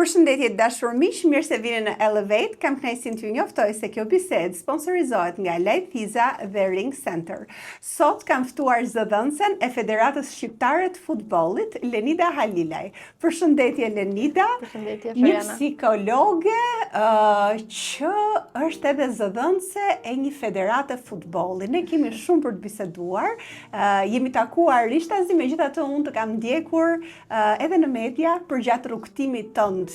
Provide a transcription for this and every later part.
Përshëndetje dashur miq, mirë se vini në Elevate. Kam kënaqësinë t'ju njoftoj se kjo bisedë sponsorizohet nga Light Fiza dhe Ring Center. Sot kam ftuar zëdhënësen e Federatës Shqiptare të Futbollit, Lenida Halilaj. Përshëndetje Lenida. Përshëndetje Një Floriana. psikologe që është edhe zëdhënëse e një federate futbolli. Ne kemi shumë për të biseduar. Jemi takuar rishtazi, megjithatë unë të kam ndjekur edhe në media përgjatë rrugtimit tënd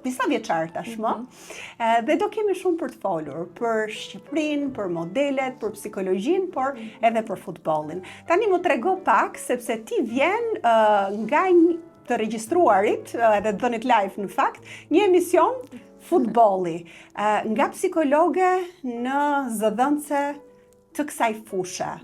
disa vjeçar tashmë, dhe do kemi shumë për të folur për Shqipërinë, për modelet, për psikologjinë, por edhe për futbollin. Tani më trego pak, sepse ti vjen nga një të regjistruarit, edhe të dhënit live në fakt, një emision futbolli, nga psikologe në zëdhënëse të kësaj fushë.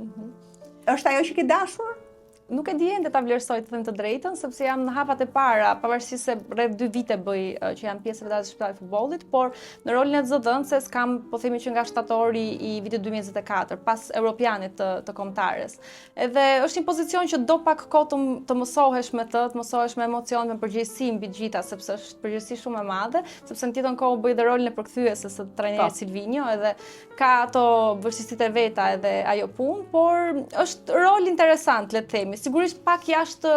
Është ajo që ke dashur? Nuk e di ende ta vlerësoj të them të drejtën, sepse jam në hapat e para, pavarësisht se rreth 2 vite bëj që jam pjesë e Federatës Shqiptare të Futbollit, por në rolin e zëdhënëses kam, po themi që nga shtatori i vitit 2024, pas Europianit të kombëtares. Edhe është një pozicion që do pak kohë të mësohesh me të mësohesh me emocion, me përgjegjësi mbi të gjitha, sepse është përgjegjësi shumë e madhe, sepse në tjetër kohë bëj dhe rolin e përkthyesës së trajnerit Silvinjo, edhe ka ato vështirësitë e veta edhe ajo punë, por është rol interesant, le të themi. Sigurisht pak jashtë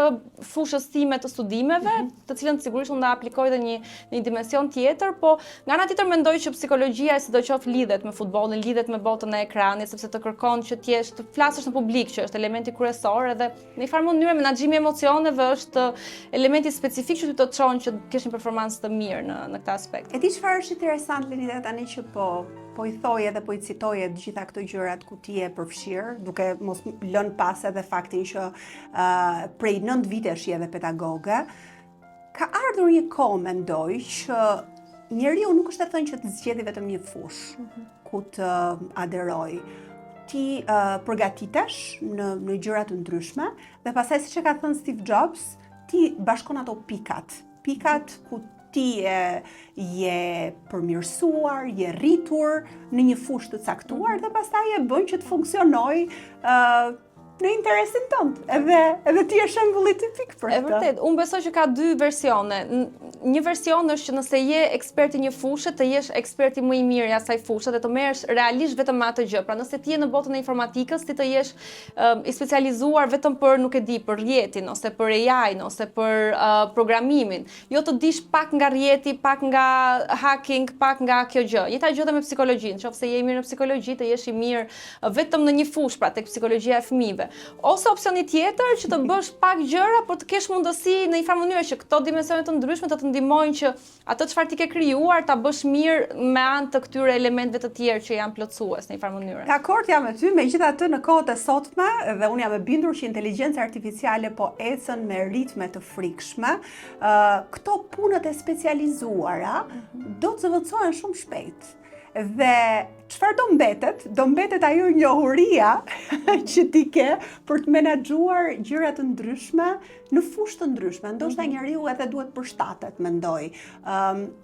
fushës time të studimeve, të cilën sigurisht unë da aplikoj dhe një dimension tjetër, po nga ana tjetër mendoj që psikologjia sidoqoftë lidhet me futbollin, lidhet me botën e ekranit, sepse të kërkon që të flasësh në publik, që është elementi kryesor, edhe në një farë mënyrë menaxhimi i emocioneve është elementi specifik që të çon që të kesh një performancë të mirë në këtë aspekt. E di çfarë është interesant Lenida tani që po i thoj edhe po i citoje të gjitha këto gjërat ku ti e përfshirë, duke mos lënë pas edhe faktin që prej 9 vitesh je edhe pedagoge, ka ardhur një kohë mendoj që njeriu nuk është e thënë që të zgjedhë vetëm një fushë ku të aderoj. Ti përgatitesh në gjëra të ndryshme dhe pastaj siç e ka thënë Steve Jobs, ti bashkon ato pikat ku ti je përmirësuar, je rritur në një fushë të caktuar dhe pastaj e bën që të funksionojë në interesin tënd. Edhe ti je shembulli tipik për këtë. E vërtet, unë besoj që ka 2 versione. Një version është që nëse je ekspert i një fushë, të jesh eksperti më i mirë i asaj fushë dhe të merresh realisht vetëm me atë gjë. Pra nëse ti je në botën e informatikës, ti të jesh i specializuar vetëm për, nuk e di, për rrjetin ose për AI-n ose për programimin. Jo të dish pak nga rrjeti, pak nga hacking, pak nga kjo gjë. Njëjta gjë edhe me psikologjinë. Nëse je i mirë në psikologji, të jesh i mirë vetëm në një fushë, pra tek psikologjia e fëmijëve. Ose opsioni tjetër që të bësh pak gjëra, por të kesh mundësi në një farë mënyrë që këto dimensione të ndryshme të ndihmojnë që atë çfarë ti ke krijuar ta bësh mirë me anë të këtyre elementeve të tjerë që janë plotësues në një farë mënyrë. Dakord, jam me ty, megjithatë në kohët e sotme dhe unë jam e bindur që inteligjenca artificiale po ecën me ritme të frikshme, këto punët e specializuara do të zëvendësohen shumë shpejt. Dhe çfarë do mbetet? Do mbetet ajo njohuria që ti ke për të menaxhuar gjëra të ndryshme në fushë të ndryshme. Ndoshta njeriu edhe duhet përshtatet, mendoj,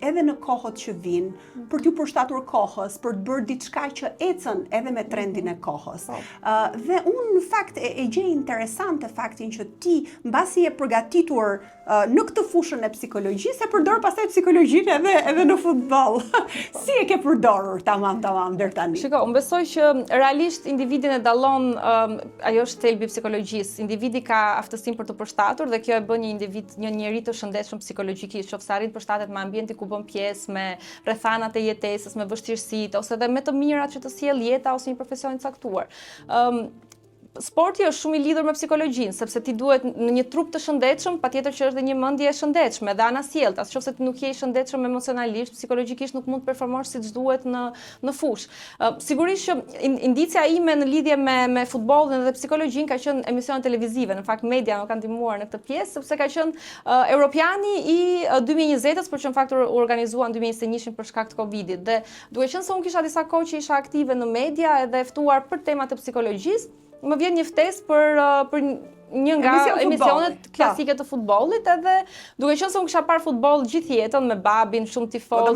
edhe në kohët që vijnë, për t'ju përshtatur kohës, për të bërë diçka që ecën edhe me trendin e kohës. Dhe unë në fakt e gjej interesante faktin që ti mbasi je përgatitur në këtë fushën e psikologjisë, e përdor pastaj psikologjinë edhe në futboll. Si e ke përdorur tamam deri tani? Shiko, unë besoj që realisht individin e dallon, ajo është thelbi i psikologjisë. Individi ka aftësinë për të përshtatur dhe kjo e bën një individ, një njerëz të shëndetshëm psikologjikisht, qoftë se arrin të përshtatet me ambientin ku bën pjesë, me rrethanat e jetesës, me vështirësitë ose edhe me të mirat që të sjell jeta ose një profesion i caktuar. Sporti është shumë i lidhur me psikologjinë, sepse ti duhet në një trup të shëndetshëm, patjetër që është dhe një mendje e shëndetshme dhe ana sjelltas. Nëse ti nuk je i shëndetshëm emocionalisht, psikologjikisht nuk mund të performosh siç duhet në fushë. Sigurisht që indicia ime në lidhje me futbollin dhe psikologjinë ka qenë emisione televizive. Në fakt media më kanë ndihmuar në këtë pjesë, sepse ka qenë Europiani i 2020-s, por që në fakt u organizuan 2021 për shkak të Covidit. Dhe duke qenë se unë kisha disa kohë që isha aktive në media edhe ftuar për temat e psikologjisë, më vjen një ftesë për një nga emisionet klasike të futbollit, edhe duke qenë se unë kisha parë futboll gjithë jetën me babin, shumë tifoz,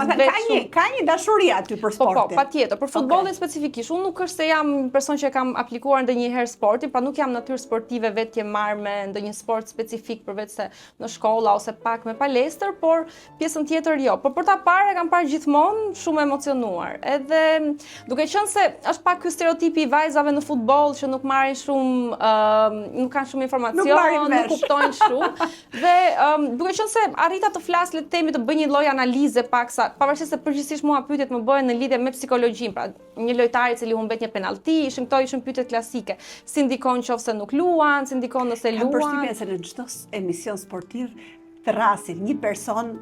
ka një dashuri aty për sportin. Po, patjetër, për futbollin specifikisht. Unë nuk është se jam një person që kam aplikuar ndonjëherë sportin, pra nuk jam natyrë sportive vetë që marr me ndonjë sport specifik përveç se në shkolla ose pak me palestër, por pjesën tjetër jo. Por për ta parë kam parë gjithmonë shumë emocionuar. Edhe duke qenë se është pak ky stereotipi i vajzave në futboll që nuk marrin shumë, nuk kanë shumë informacion, nuk kuptojnë shumë. Dhe duke qenë se arrita të flas le të themi të bëj një lloj analize paksa, pavarësisht se përgjithsisht mua pyetjet më bëhen në lidhje me psikologjinë, pra një lojtar i cili humbet një penallti, ishin pyetjet klasike. Si ndikon nëse nuk luan, si ndikon nëse luan. Kam përshtypjen se në çdo emision sportiv thrasin një person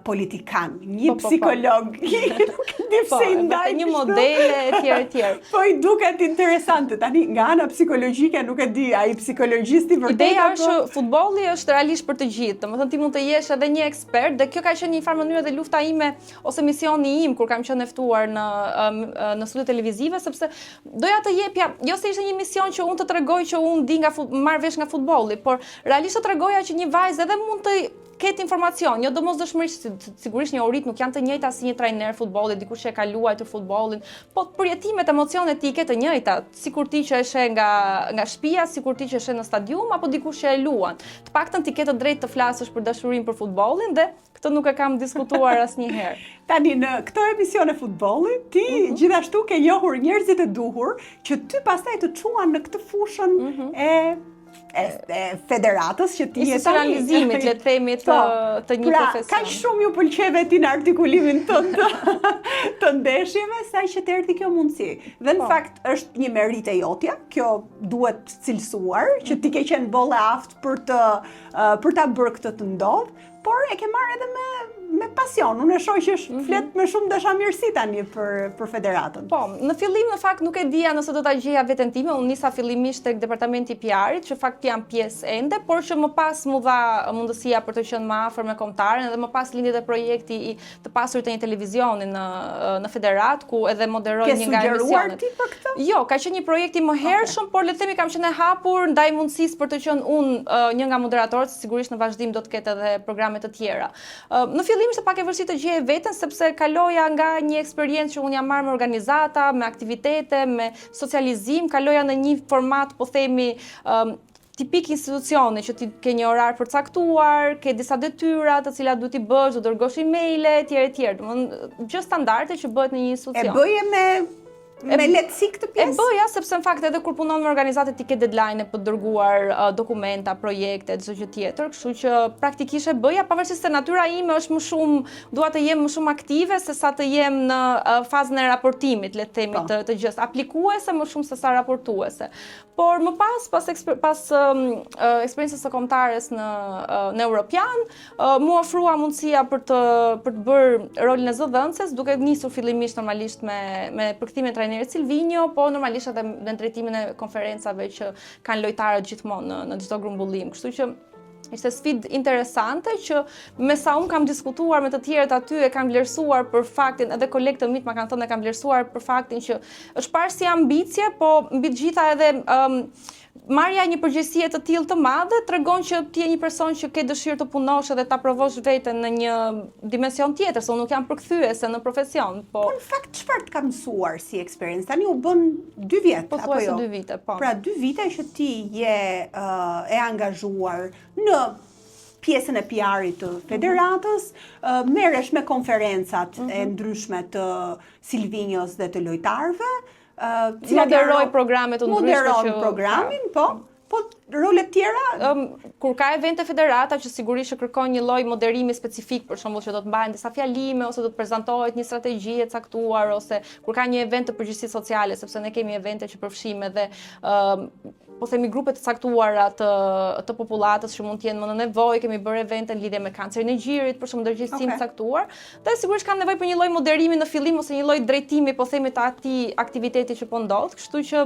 politikan, një psikolog, nuk di pse i ndaj një modele etj. Po i duket interesante. Tani nga ana psikologjike nuk e di, ai psikologjist i vërtetë. Ideja është futbolli është realisht për të gjithë. Domethënë ti mund të jesh edhe një ekspert dhe kjo ka qenë një farë mënyrë dhe lufta ime ose misioni im kur kam qenë ftuar në studio televizive, sepse doja të jepja, jo se ishte një mision që unë të tregoj që unë di marr vesh nga futbolli, por realisht të tregoja që një vajzë edhe mund të ketë informacion, jo domosdoshmërisht, sigurisht një orit nuk janë të njëjta si një trajner futbolli, dikush që e ka luajtur futbollin, po përjetimet, emocionet ti ke të njëjta, sikur ti që e sheh nga shtëpia, sikur ti që e sheh në stadium apo dikush që e luan. Të paktën ti ke të drejtë të flasësh për dashurinë për futbollin dhe këtë nuk e kam diskutuar asnjëherë. Tani në këto emisione futbolli, ti gjithashtu ke njohur njerëzit e duhur që ty pastaj të çuan në këtë fushën e federatës që ti institucionalizimit, le të themi, të një profesion. Kaq shumë ju pëlqeve ti në artikulimin tënd të ndeshjeve, sa që të erdhi kjo mundësi. Dhe në fakt është një merit e jotja, kjo duhet cilësuar, që ti ke qenë bolle aft për ta bërë këtë të ndodh, por e ke marrë edhe me pasion. Unë e shoh që flet me shumë dashamirësi tani për federatën. Po, në fillim në fakt nuk e dija nëse do ta gjeja veten time. Unë nisa fillimisht tek departamenti i PR-it, që fakt jam pjesë ende, por që më pas mu dha mundësia për të qenë më afër me kombëtaren, edhe më pas lindi edhe projekti i të pasurit të një televizioni në federat, ku edhe moderoj një nga emisionet. Ke sugjeruar ti për këtë? Jo, ka qenë një projekt i mëhershëm, por le të themi kam qenë e hapur ndaj mundësisë për të qenë unë një nga moderatorët, sigurisht në vazhdim do të ketë edhe programe të tjera. Në fillim ishte pak e vështirë të gjej veten sepse kaloja nga një eksperiencë që unë jam marrë me organizata, me aktivitete, me socializim, kaloja në një format, po themi, tipik institucioni që ti ke një orar përcaktuar, ke disa detyra të cilat duhet i bësh, do dërgosh emaile etj. Domethënë gjë standarde që bëhet në një institucion. E bëje me lehtësi këtë pjesë? E bëja, sepse në fakt edhe kur punon me organizate ti ke deadline për të dërguar dokumenta, projekte, çdo gjë tjetër, kështu që praktikisht e bëja, pavarësisht se natyra ime është më shumë, dua të jem më shumë aktive se sa të jem në fazën e raportimit, le të themi, të gjës aplikuese më shumë se sa raportuese. Por më pas eksperiencës së kombëtares në Europian, mu ofrua mundësia për të bërë rolin e zëdhënëses, duke nisur fillimisht normalisht me përkthimin e Silvinjo, po normalisht edhe në drejtimin e konferencave që kanë lojtarët gjithmonë në çdo grumbullim. Kështu që ishte sfidë interesante që me sa unë kam diskutuar me të tjerët aty e kam vlerësuar për faktin, edhe kolegët e mit më kanë thënë e kam vlerësuar për faktin që është parë si ambicie, po mbi të gjitha edhe marrja një përgjegjësie të tillë të madhe tregon që ti je një person që ke dëshirë të punosh edhe ta provosh veten në një dimension tjetër, se unë nuk jam përkthyese në profesion, po. Po në fakt çfarë të ka mësuar si eksperiencë? Tani u bën 2 vjet apo jo? 2 vite, po. Pra 2 vite që ti je e angazhuar në pjesën e PR-it të federatës, merresh me konferencat e ndryshme të Silvinjos dhe të lojtarëve, moderoj programe të ndryshme që moderon programin, po rolet tjera? Kur ka evente federata që sigurisht kërkon një lloj moderimi specifik, për shembull që do të mbahen disa fjalime ose do të prezantohet një strategji e caktuar, ose kur ka një event të përgjegjësisë sociale, sepse ne kemi evente që përfshijmë edhe po themi grupe të caktuara të popullatës që mund të jenë më në nevojë, kemi bërë evente në lidhje me kancerin e gjirit, për shembull ndërgjegjësim të caktuar, dhe sigurisht kanë nevojë për një lloj moderimi në fillim ose një lloj drejtimi, po themi të atij aktiviteti që po ndodh, kështu që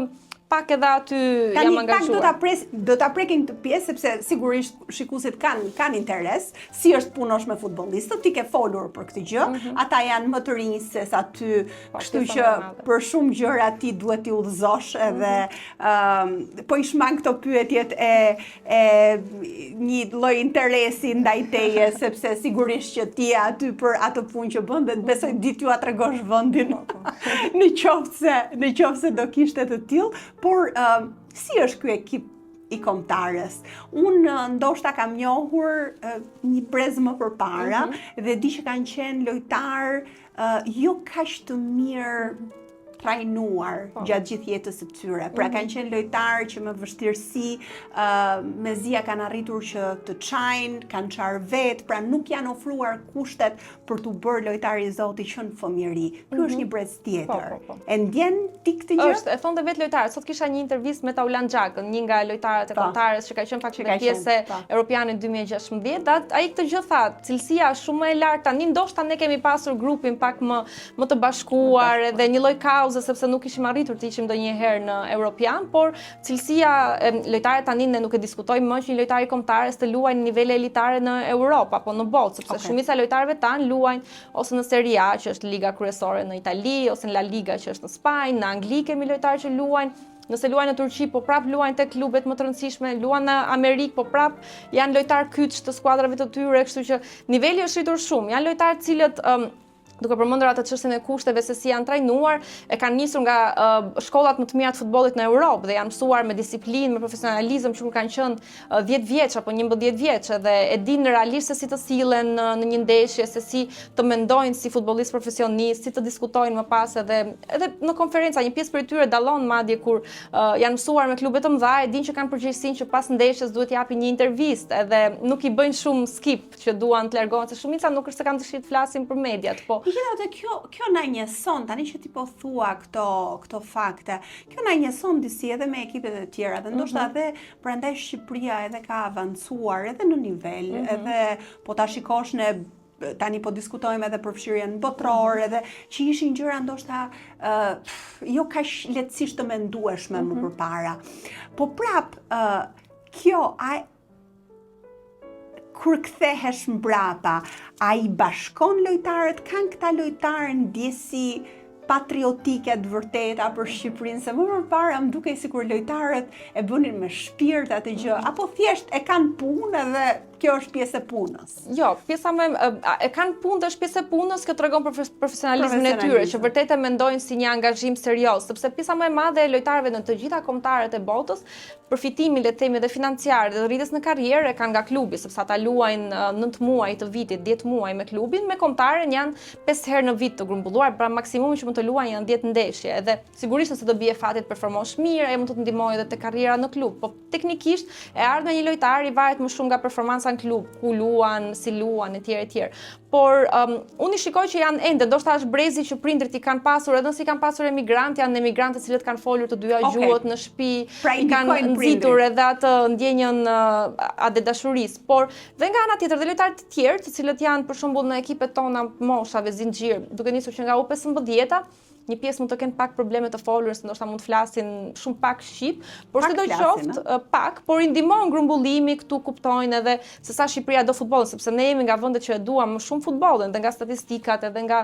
pak edhe aty jam angazhuar. Do ta prekim këtë pjesë sepse sigurisht shikuesit kanë interes, si është punosh me futbollistët, ti ke folur për këtë gjë, ata janë më të rinj se sa ty, kështu që për shumë gjëra ti duhet t'i udhëzosh edhe po i shmang këto pyetjet e një lloj interesi ndaj teje, sepse sigurisht që ti aty për atë punë që bën dhe besoj ditë ju a tregosh vendin në qoftë se do kishte të tillë, por si është ky ekip i kombëtarës? Unë ndoshta kam njohur një brez më përpara dhe di që kanë qenë lojtar jo kaq të mirë trajnuar gjatë gjithë jetës së tyre. Pra kanë qenë lojtarë që me vështirësi mezia kanë arritur që të çajnë, kanë çarë vetë, pra nuk janë ofruar kushtet për t'u bërë lojtar i Zotit që në fëmijëri. Ky është një brez tjetër. E ndjen ti këtë gjë? Është, e thonë vetë lojtarët. Sot kisha një intervistë me Taulan Xhakën, një nga lojtarët e kombëtarës që ka qenë faktikisht pjesë europiane 2016. Ai këtë gjë tha, cilësia është shumë e lartë. Tani ndoshta ne kemi pasur grupin pak më të bashkuar edhe një lloj sepse nuk ishim arritur të ishim ndonjëherë në Europian, por cilësia lojtarët tani ne nuk e diskutojmë më që një lojtar i kombëtarës të luajnë në nivele elitare në Europë apo në botë, sepse shumica e lojtarëve tan luajnë ose në Serie A, që është liga kryesore në Itali, ose në La Liga që është në Spanjë, në Angli kemi lojtarë që luajnë. Nëse luajnë në Turqi, po prap luajnë te klubet më të rëndësishme, luajnë në Amerikë, po prap janë lojtarë kyç të skuadrave të tyre, kështu që niveli është rritur shumë. Janë lojtarë të cilët duke përmendur atë çështjen e kushteve se si janë trajnuar, e kanë nisur nga shkollat më të mira të futbollit në Europë dhe janë mësuar me disiplinë, me profesionalizëm që kur kanë qenë 10 vjeç apo 11 vjeç dhe e dinë realisht se si të sillen në një ndeshje, se si të mendojnë si futbollist profesionist, si të diskutojnë më pas edhe në konferenca. Një pjesë prej tyre dallon madje kur janë mësuar me klube të mëdha, e dinë që kanë përgjegjësinë që pas ndeshjes duhet japin një intervistë edhe nuk i bëjnë shumë skip që duan të largohen, se shumica nuk është se kanë dëshirë të flasin për mediat, po Gjithatë kjo na njëson, tani që ti po thua këto fakte, kjo na njëson disi edhe me ekipet e tjera, dhe ndoshta edhe prandaj Shqipëria edhe ka avancuar edhe në nivel, edhe po ta shikosh në tani po diskutojmë edhe për fshirjen botror, edhe që ishin gjëra ndoshta jo kaq lehtësisht të mendueshme më përpara. Po prap kjo kur kthehesh mbrapa, a i bashkon lojtarët, kanë këta lojtarë ndjesi patriotike të vërteta për Shqipërinë, se më përpara më dukej sikur lojtarët e bënin me shpirt atë gjë, apo thjesht e kanë punë edhe kjo është pjesë e punës. Jo, pjesa më e kanë punë dhe është pjesë e punës, kjo tregon profesionalizmin e tyre, që vërtet e mendojnë si një angazhim serioz, sepse pjesa më e madhe e lojtarëve në të gjitha kombëtarët e botës, përfitimin le të themi dhe financiar dhe rritjes në karrierë kanë nga klubi, sepse ata luajnë 9 muaj të vitit, 10 muaj me klubin, me kombëtarën janë 5 herë në vit të grumbulluar, pra maksimumi që mund të luajnë janë 10 ndeshje. Edhe sigurisht nëse do bie fati të performosh mirë, ai mund të ndihmojë edhe te karriera në klub, po teknikisht e ardhmja e një lojtari varet më shumë nga performanca në klub, ku luan, si luan etj. Por unë i shikoj që janë ende, ndoshta është brezi që prindrit i kanë pasur, edhe nëse i kanë pasur emigrantë, janë emigrantë të cilët kanë folur të dyja gjuhët në shtëpi, i kanë nxitur edhe atë ndjenjën atë dashurisë. Por dhe nga ana tjetër dhe lojtarë të tjerë, të cilët janë për shembull në ekipet tona moshave zinxhir, duke nisur që nga U15-ta, një pjesë mund të kenë pak probleme të folur, se ndoshta mund të flasin shumë pak shqip, por sidoqoftë pak, por i ndihmon grumbullimi këtu, kuptojnë edhe se sa Shqipëria do futbollin, sepse ne jemi nga vendet që e duam më shumë futbollin, dhe nga statistikat edhe nga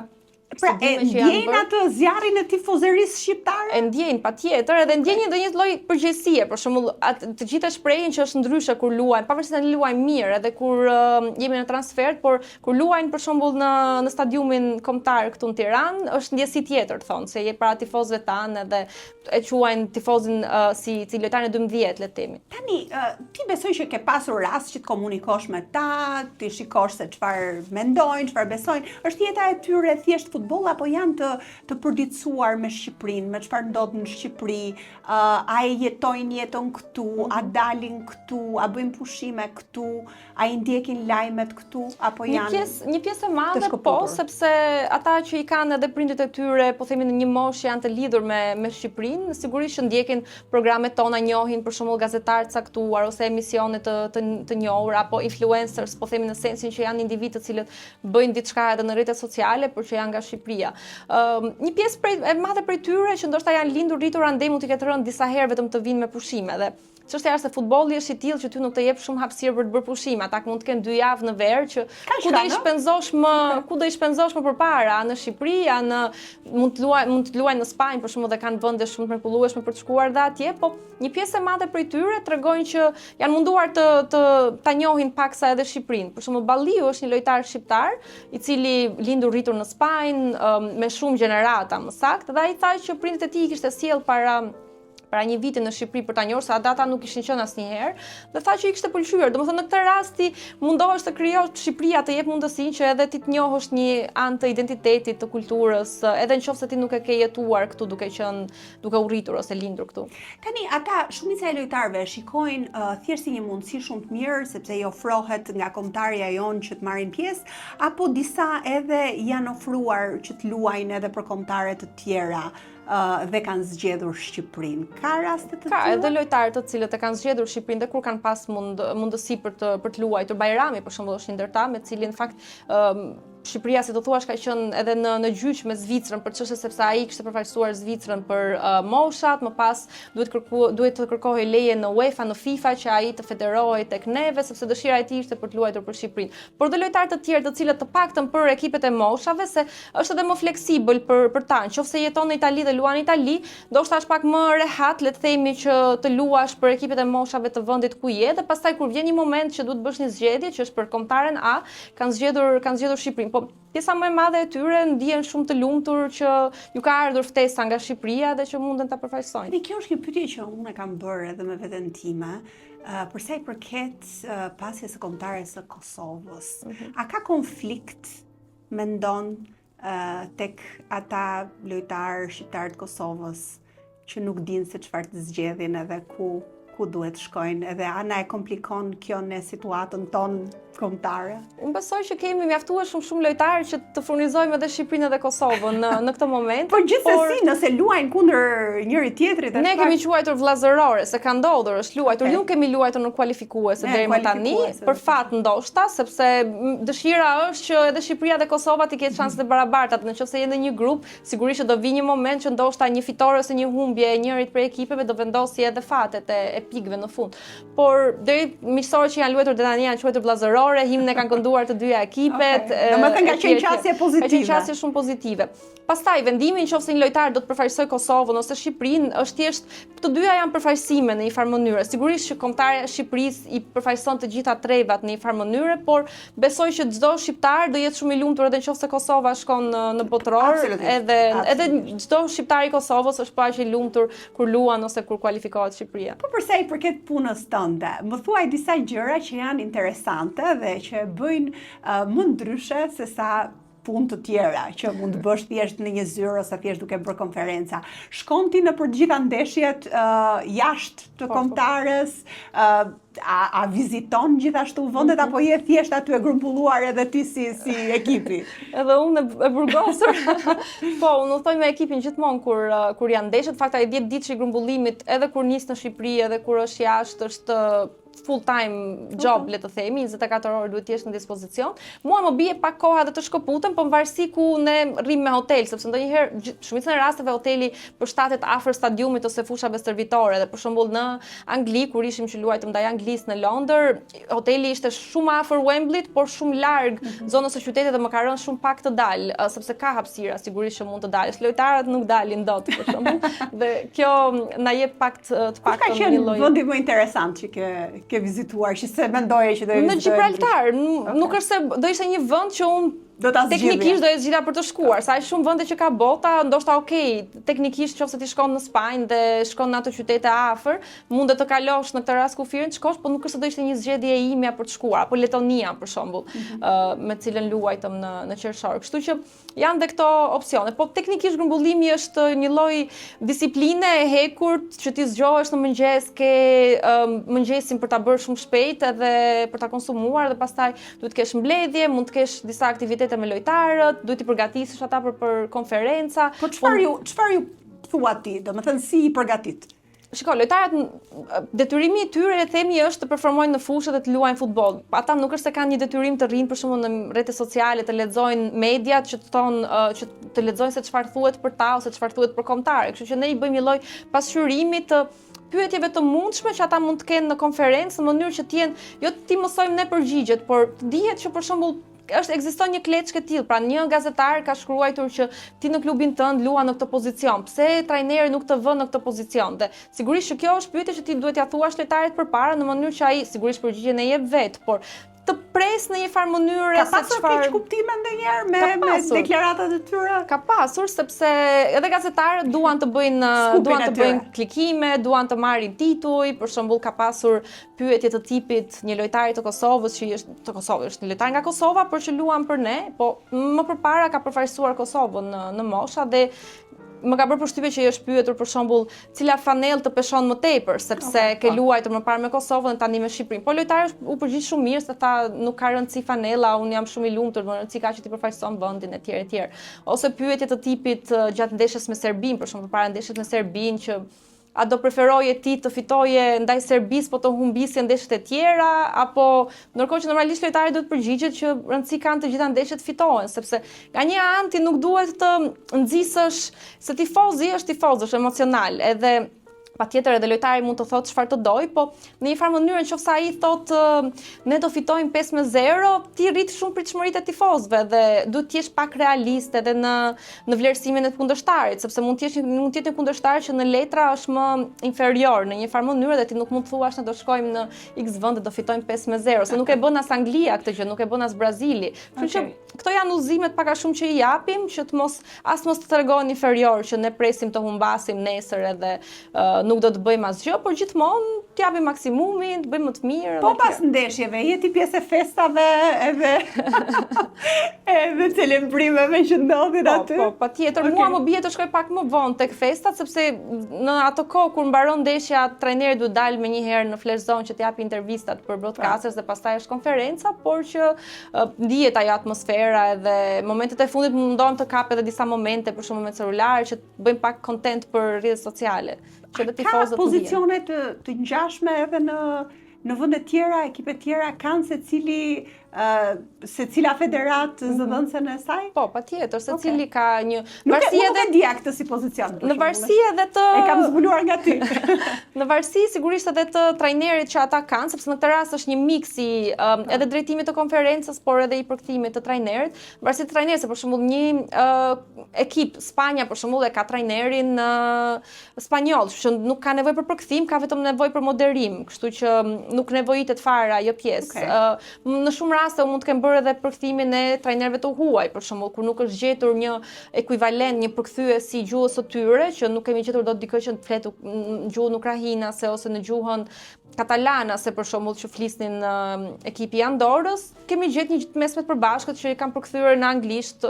Pra, e ndjejnë atë zjarrin e tifozerisë shqiptare? E ndjejnë, patjetër, edhe ndjejnë edhe një lloj përgjegjësie, për shembull, të gjitha shprehin që është ndryshe kur luajnë, pavarësisht se ne luajmë mirë edhe kur jemi në transfert, por kur luajnë për shembull në stadiumin kombëtar këtu në Tiranë, është ndjesi tjetër, thonë, se je para tifozëve tanë edhe e quajnë tifozin si lojtarin e 12, le të themi. Tani, ti besoj që ke pasur rast që të komunikosh me ta, ti shikosh se çfarë mendojnë, çfarë besojnë, është jeta e tyre thjesht futboll apo janë të përditësuar me Shqipërinë, me çfarë ndodh në Shqipëri, a e jetojnë jetën këtu, a dalin këtu, a bëjnë pushime këtu, a i ndjekin lajmet këtu, apo janë një pjesë e madhe, po, sepse ata që i kanë edhe prindrit e tyre, po themi në një moshë janë të lidhur me Shqipërinë, sigurisht që ndjekin programet tona, njohin për shembull gazetarë të caktuar ose emisione të njohur apo influencers, po themi në sensin që janë individë të cilët bëjnë diçka edhe në rrjetet sociale, por që janë nga Shqipëria. Një pjesë e madhe prej tyre që ndoshta janë lindur rritur andej mund t'i ketë rënë disa herë vetëm të vinë me pushime dhe çështja është se futbolli është i tillë që ty nuk të jep shumë hapësirë për të bërë pushime. Ata mund të kenë 2 javë në verë që ku do i shpenzosh më përpara, në Shqipëri, mund të luajnë në Spanjë për shembull dhe kanë vende shumë të mrekullueshme për të shkuar dhe atje, po një pjesë e madhe prej tyre tregojnë që janë munduar ta njohin paksa edhe Shqipërinë. Për shembull Balliu është një lojtar shqiptar i cili lindur rritur në Spanjë me shumë gjenerata më saktë dhe ai tha që prindët e tij i kishte sjell para një viti në Shqipëri për ta njohur se ata nuk ishin qenë asnjëherë dhe tha që i kishte pëlqyer. Domethënë në këtë rasti mundohesh të krijosh Shqipëria të jep mundësinë që edhe ti të njohësh një anë të identitetit, të kulturës, edhe nëse ti nuk e ke jetuar këtu duke u rritur ose lindur këtu. Tani ata shumica e lojtarëve shikojnë thjesht si një mundësi shumë të mirë sepse i ofrohet nga kombëtarja jonë që të marrin pjesë, apo disa edhe janë ofruar që të luajnë edhe për kombëtare të tjera dhe kanë zgjedhur Shqipërinë. Ka raste të tilla? Ka edhe lojtarë të cilët e kanë zgjedhur Shqipërinë dhe kur kanë pas mundësi për të luajtur. Bajrami për shembull është një ndër ta me cilin në fakt Shqipëria, si të thuash, ka qenë edhe në gjyq me Zvicrën për çështje sepse ai kishte përfaqësuar Zvicrën për moshat, më pas duhet të kërkohej leje në UEFA, në FIFA që ai të federohej tek neve sepse dëshira e tij ishte për të luajtur për Shqipërinë. Por dhe lojtarë të tjerë të cilët të paktën për ekipet e moshave se është edhe më fleksibël për ta. Nëse jeton në Itali dhe luan në Itali, ndoshta është pak më rehat, le të themi që të luash për ekipet e moshave të vendit ku je dhe pastaj kur vjen një moment që duhet bësh një zgjedhje që është për kombëtaren A, kanë zgjedhur Shqipërinë. Po pjesa më e madhe e tyre ndihen shumë të lumtur që ju ka ardhur ftesa nga Shqipëria dhe që munden ta përfaqësojnë. Dhe kjo është një pyetje që unë e kam bërë edhe me veten time, për sa i përket pasjes së kombëtares së Kosovës. A ka konflikt, mendon, tek ata lojtarë shqiptarë të Kosovës që nuk dinë se çfarë të zgjedhin edhe ku duhet shkojnë, edhe ana e komplikon kjo në situatën tonë kombëtare? Unë besoj që kemi mjaftuar shumë lojtarë që të furnizojmë edhe Shqipërinë edhe Kosovën në këtë moment. Por gjithsesi nëse luajnë kundër njëri tjetrit, ne kemi quajtur vllazërore, se ka ndodhur, është luajtur, nuk kemi luajtur në kualifikuese deri më tani, për fat ndoshta, sepse dëshira është që edhe Shqipëria dhe Kosova të ketë shanse të barabarta. Nëse jeni në një grup, sigurisht që do vi një moment që ndoshta një fitore ose një humbje e njërit prej ekipeve do vendosi edhe fatet e pikëve në fund. Por deri miqësorët që janë luajtur deri tani janë quajtur vllazërore, himne kanë kënduar të dyja ekipet. Domethënë ka qenë qasje pozitive. Ka qenë qasje shumë pozitive. Pastaj vendimi nëse një lojtar do të përfaqësojë Kosovën ose Shqipërinë është thjesht të dyja janë përfaqësime në një farë mënyre. Sigurisht që kombëtarja e Shqipërisë i përfaqëson të gjitha trevat në një farë mënyre, por besoj që çdo shqiptar do jetë shumë i lumtur edhe nëse Kosova shkon në botror, edhe çdo shqiptar i Kosovës është pa aq i lumtur kur luan ose kur kualifikohet Shqipëria. Po përsa i përket punës tënde, më thuaj disa gjëra që janë interesante dhe që bëjnë më ndryshe se sa punë të tjera që mund të bësh thjesht në një zyrë ose thjesht duke bërë konferenca. Shkon ti në për gjitha ndeshjet jashtë të kombëtares, a viziton gjithashtu vendet apo je thjesht aty e grumbulluar edhe ti si ekipi? Edhe unë e burgosur. Po, unë udhtoj me ekipin gjithmonë kur janë ndeshjet. Fakta e 10 ditë i grumbullimit edhe kur nis në Shqipëri edhe kur është jashtë është full time job, le të themi, 24 orë duhet të jesh në dispozicion. Mua më bie pak koha edhe të shkëputem, po varësi ku ne rrim me hotel, sepse ndonjëherë shumicën e rasteve hoteli përshtatet afër stadiumit ose fushave servitore. Dhe për shembull në Angli kur ishim që luajtëm ndaj Anglisë në Londër, hoteli ishte shumë afër Wembleyt, por shumë larg zonës së qytetit dhe më ka rënë shumë pak të dal, sepse ka hapësira sigurisht që mund të dalësh. Lojtarët nuk dalin dot për shembull. Dhe kjo na jep pak të paktën një lloj. Ka qenë vendi më interesant që ke vizituar, që se mendoje që do e vizitoje? Në Gibraltar, nuk është se do ishte një vend që unë teknikisht do e zgjidha për të shkuar, sa shumë vende që ka bota, ndoshta okay, teknikisht nëse ti shkon në Spanjë dhe shkon në ato qytete afër, mundet të kalosh në këtë rast kufirin të shkosh, por nuk është se do ishte një zgjedhje e imja për të shkuar, apo Letonia për shembull, me cilën luajtëm në qershor. Kështu që janë dhe këto opsione, po teknikisht grumbullimi është një lloj disipline e hekur që ti zgjohesh në mëngjes, ke mëngjesin për ta bërë shumë shpejt edhe për ta konsumuar dhe pastaj duhet të kesh mbledhje, mund të kesh disa aktivitete me lojtarët, duhet i përgatisësh ata për konferenca. Po çfarë ju thua ti? Domethënë si i përgatit? Shiko, lojtarët detyrimi I tyre themi është të performojnë në fushë dhe të luajnë futboll. Ata nuk është se kanë një detyrim të rrinë për shembull në rrjetet sociale, të lexojnë mediat që të thonë që të lexojnë se çfarë thuhet për ta ose çfarë thuhet për kombëtarë. Kështu që ne I bëjmë një lloj pasqyrimi të pyetjeve të mundshme që ata mund të kenë në konferencë në mënyrë që të jenë jo ti mësojmë ne përgjigjet, por të dihet që për shembull ekziston një kleçkë e tillë, pra një gazetar ka shkruar që ti në klubin tënd luan në këtë pozicion. Pse trajneri nuk të vën në këtë pozicion? Dhe sigurisht që kjo është pyetje që ti duhet ja thuash lojtarit përpara në mënyrë që ai sigurisht përgjigjen e jep vet, por të pres në një farë mënyrë se çfarë. Ka pasur keq kuptime ndonjëherë me deklaratat e tyre? Ka pasur, sepse edhe gazetarët duan të bëjnë klikime, duan të marrin tituj, për shembull ka pasur pyetje të tipit një lojtari të Kosovës që është një lojtar nga Kosova, por që luan për ne, po më përpara ka përfaqësuar Kosovën në mosha dhe më ka bërë përshtypje që I është pyetur për shembull cila fanell të peshon më tepër, sepse ke luajtur më parë me Kosovën dhe tani me Shqipërinë. Po lojtari u përgjigj shumë mirë se tha nuk ka rëndësi fanella, unë jam shumë I lumtur, më rëndësi ka që ti përfaqëson vendin etj. Ose pyetje të tipit gjatë ndeshjes me Serbinë, për shembull përpara ndeshjes me Serbinë që a do preferoje ti të fitoje ndaj Serbisë po të humbisje ndeshjet e tjera, apo ndërkohë që normalisht lojtari duhet përgjigjet që rëndësi kanë të gjitha ndeshjet fitohen, sepse nga një anë ti nuk duhet të nxisësh se tifozi është tifoz, është emocional, edhe patjetër edhe lojtari mund të thotë çfarë të doj, po në një farë mënyrë nëse ai thotë ne do fitojmë 5-0, ti rrit shumë pritshmëritë e tifozëve dhe duhet të jesh pak realist edhe në vlerësimin e kundërshtarit, sepse mund të jetë një kundërshtar që në letra është më inferior në një farë mënyrë dhe ti nuk mund të thuash ne do shkojmë në X vend dhe do fitojmë 5-0, se nuk e bën as Anglia këtë gjë, nuk e bën as Brazili. Kështu që këto janë udhëzimet pak a shumë që I japim që të mos të tregohen inferior që ne presim të humbasim nesër edhe nuk do të bëjmë asgjë, por gjithmonë t'japim maksimumin, të bëjmë më të mirë. Po pas ndeshjeve, jeti pjesë e festave edhe celebrimeve që ndodhin aty. Po, patjetër, mua më bie të shkoj pak më vonë tek festat, sepse në ato kohë kur mbaron ndeshja, trajneri duhet dalë menjëherë në flash zone që t'japi intervistat për broadcasters dhe pastaj është konferenca, por që ndihet ajo atmosfera edhe momentet e fundit mundohem të kap edhe disa momente për shembull me celular që të bëjmë pak content për rrjetet sociale. Ka pozicione të ngjashme edhe në vende tjera, ekipe tjera kanë secila federatë zëdhënëse në saj? Po, patjetër, secili ka një Nuk e dija këtë si pozicion. Në varësi edhe të e kam zbuluar nga ty. Në varësi sigurisht edhe të trajnerit që ata kanë, sepse në këtë rast është një miks I edhe drejtimit të konferencës, por edhe I përkthimit të trajnerit. Në varësi të trajnerit, se për shembull një ekip Spanja për shembull e ka trajnerin spanjoll, që nuk ka nevojë për përkthim, ka vetëm nevojë për moderim, kështu që nuk nevojitet fare ajo pjesë. Në shumë raste mund të kemë bërë edhe përkthimin e trajnerëve të huaj, për shembull, kur nuk është gjetur një ekuivalent, një përkthyes I gjuhës së tyre, që nuk kemi gjetur dot dikë që të fletë në gjuhën ukrainase ose në gjuhën katalanase, për shembull, që flisnin ekipi I Andorrës, kemi gjetur një mesmet përbashkët që I kanë përkthyer në anglisht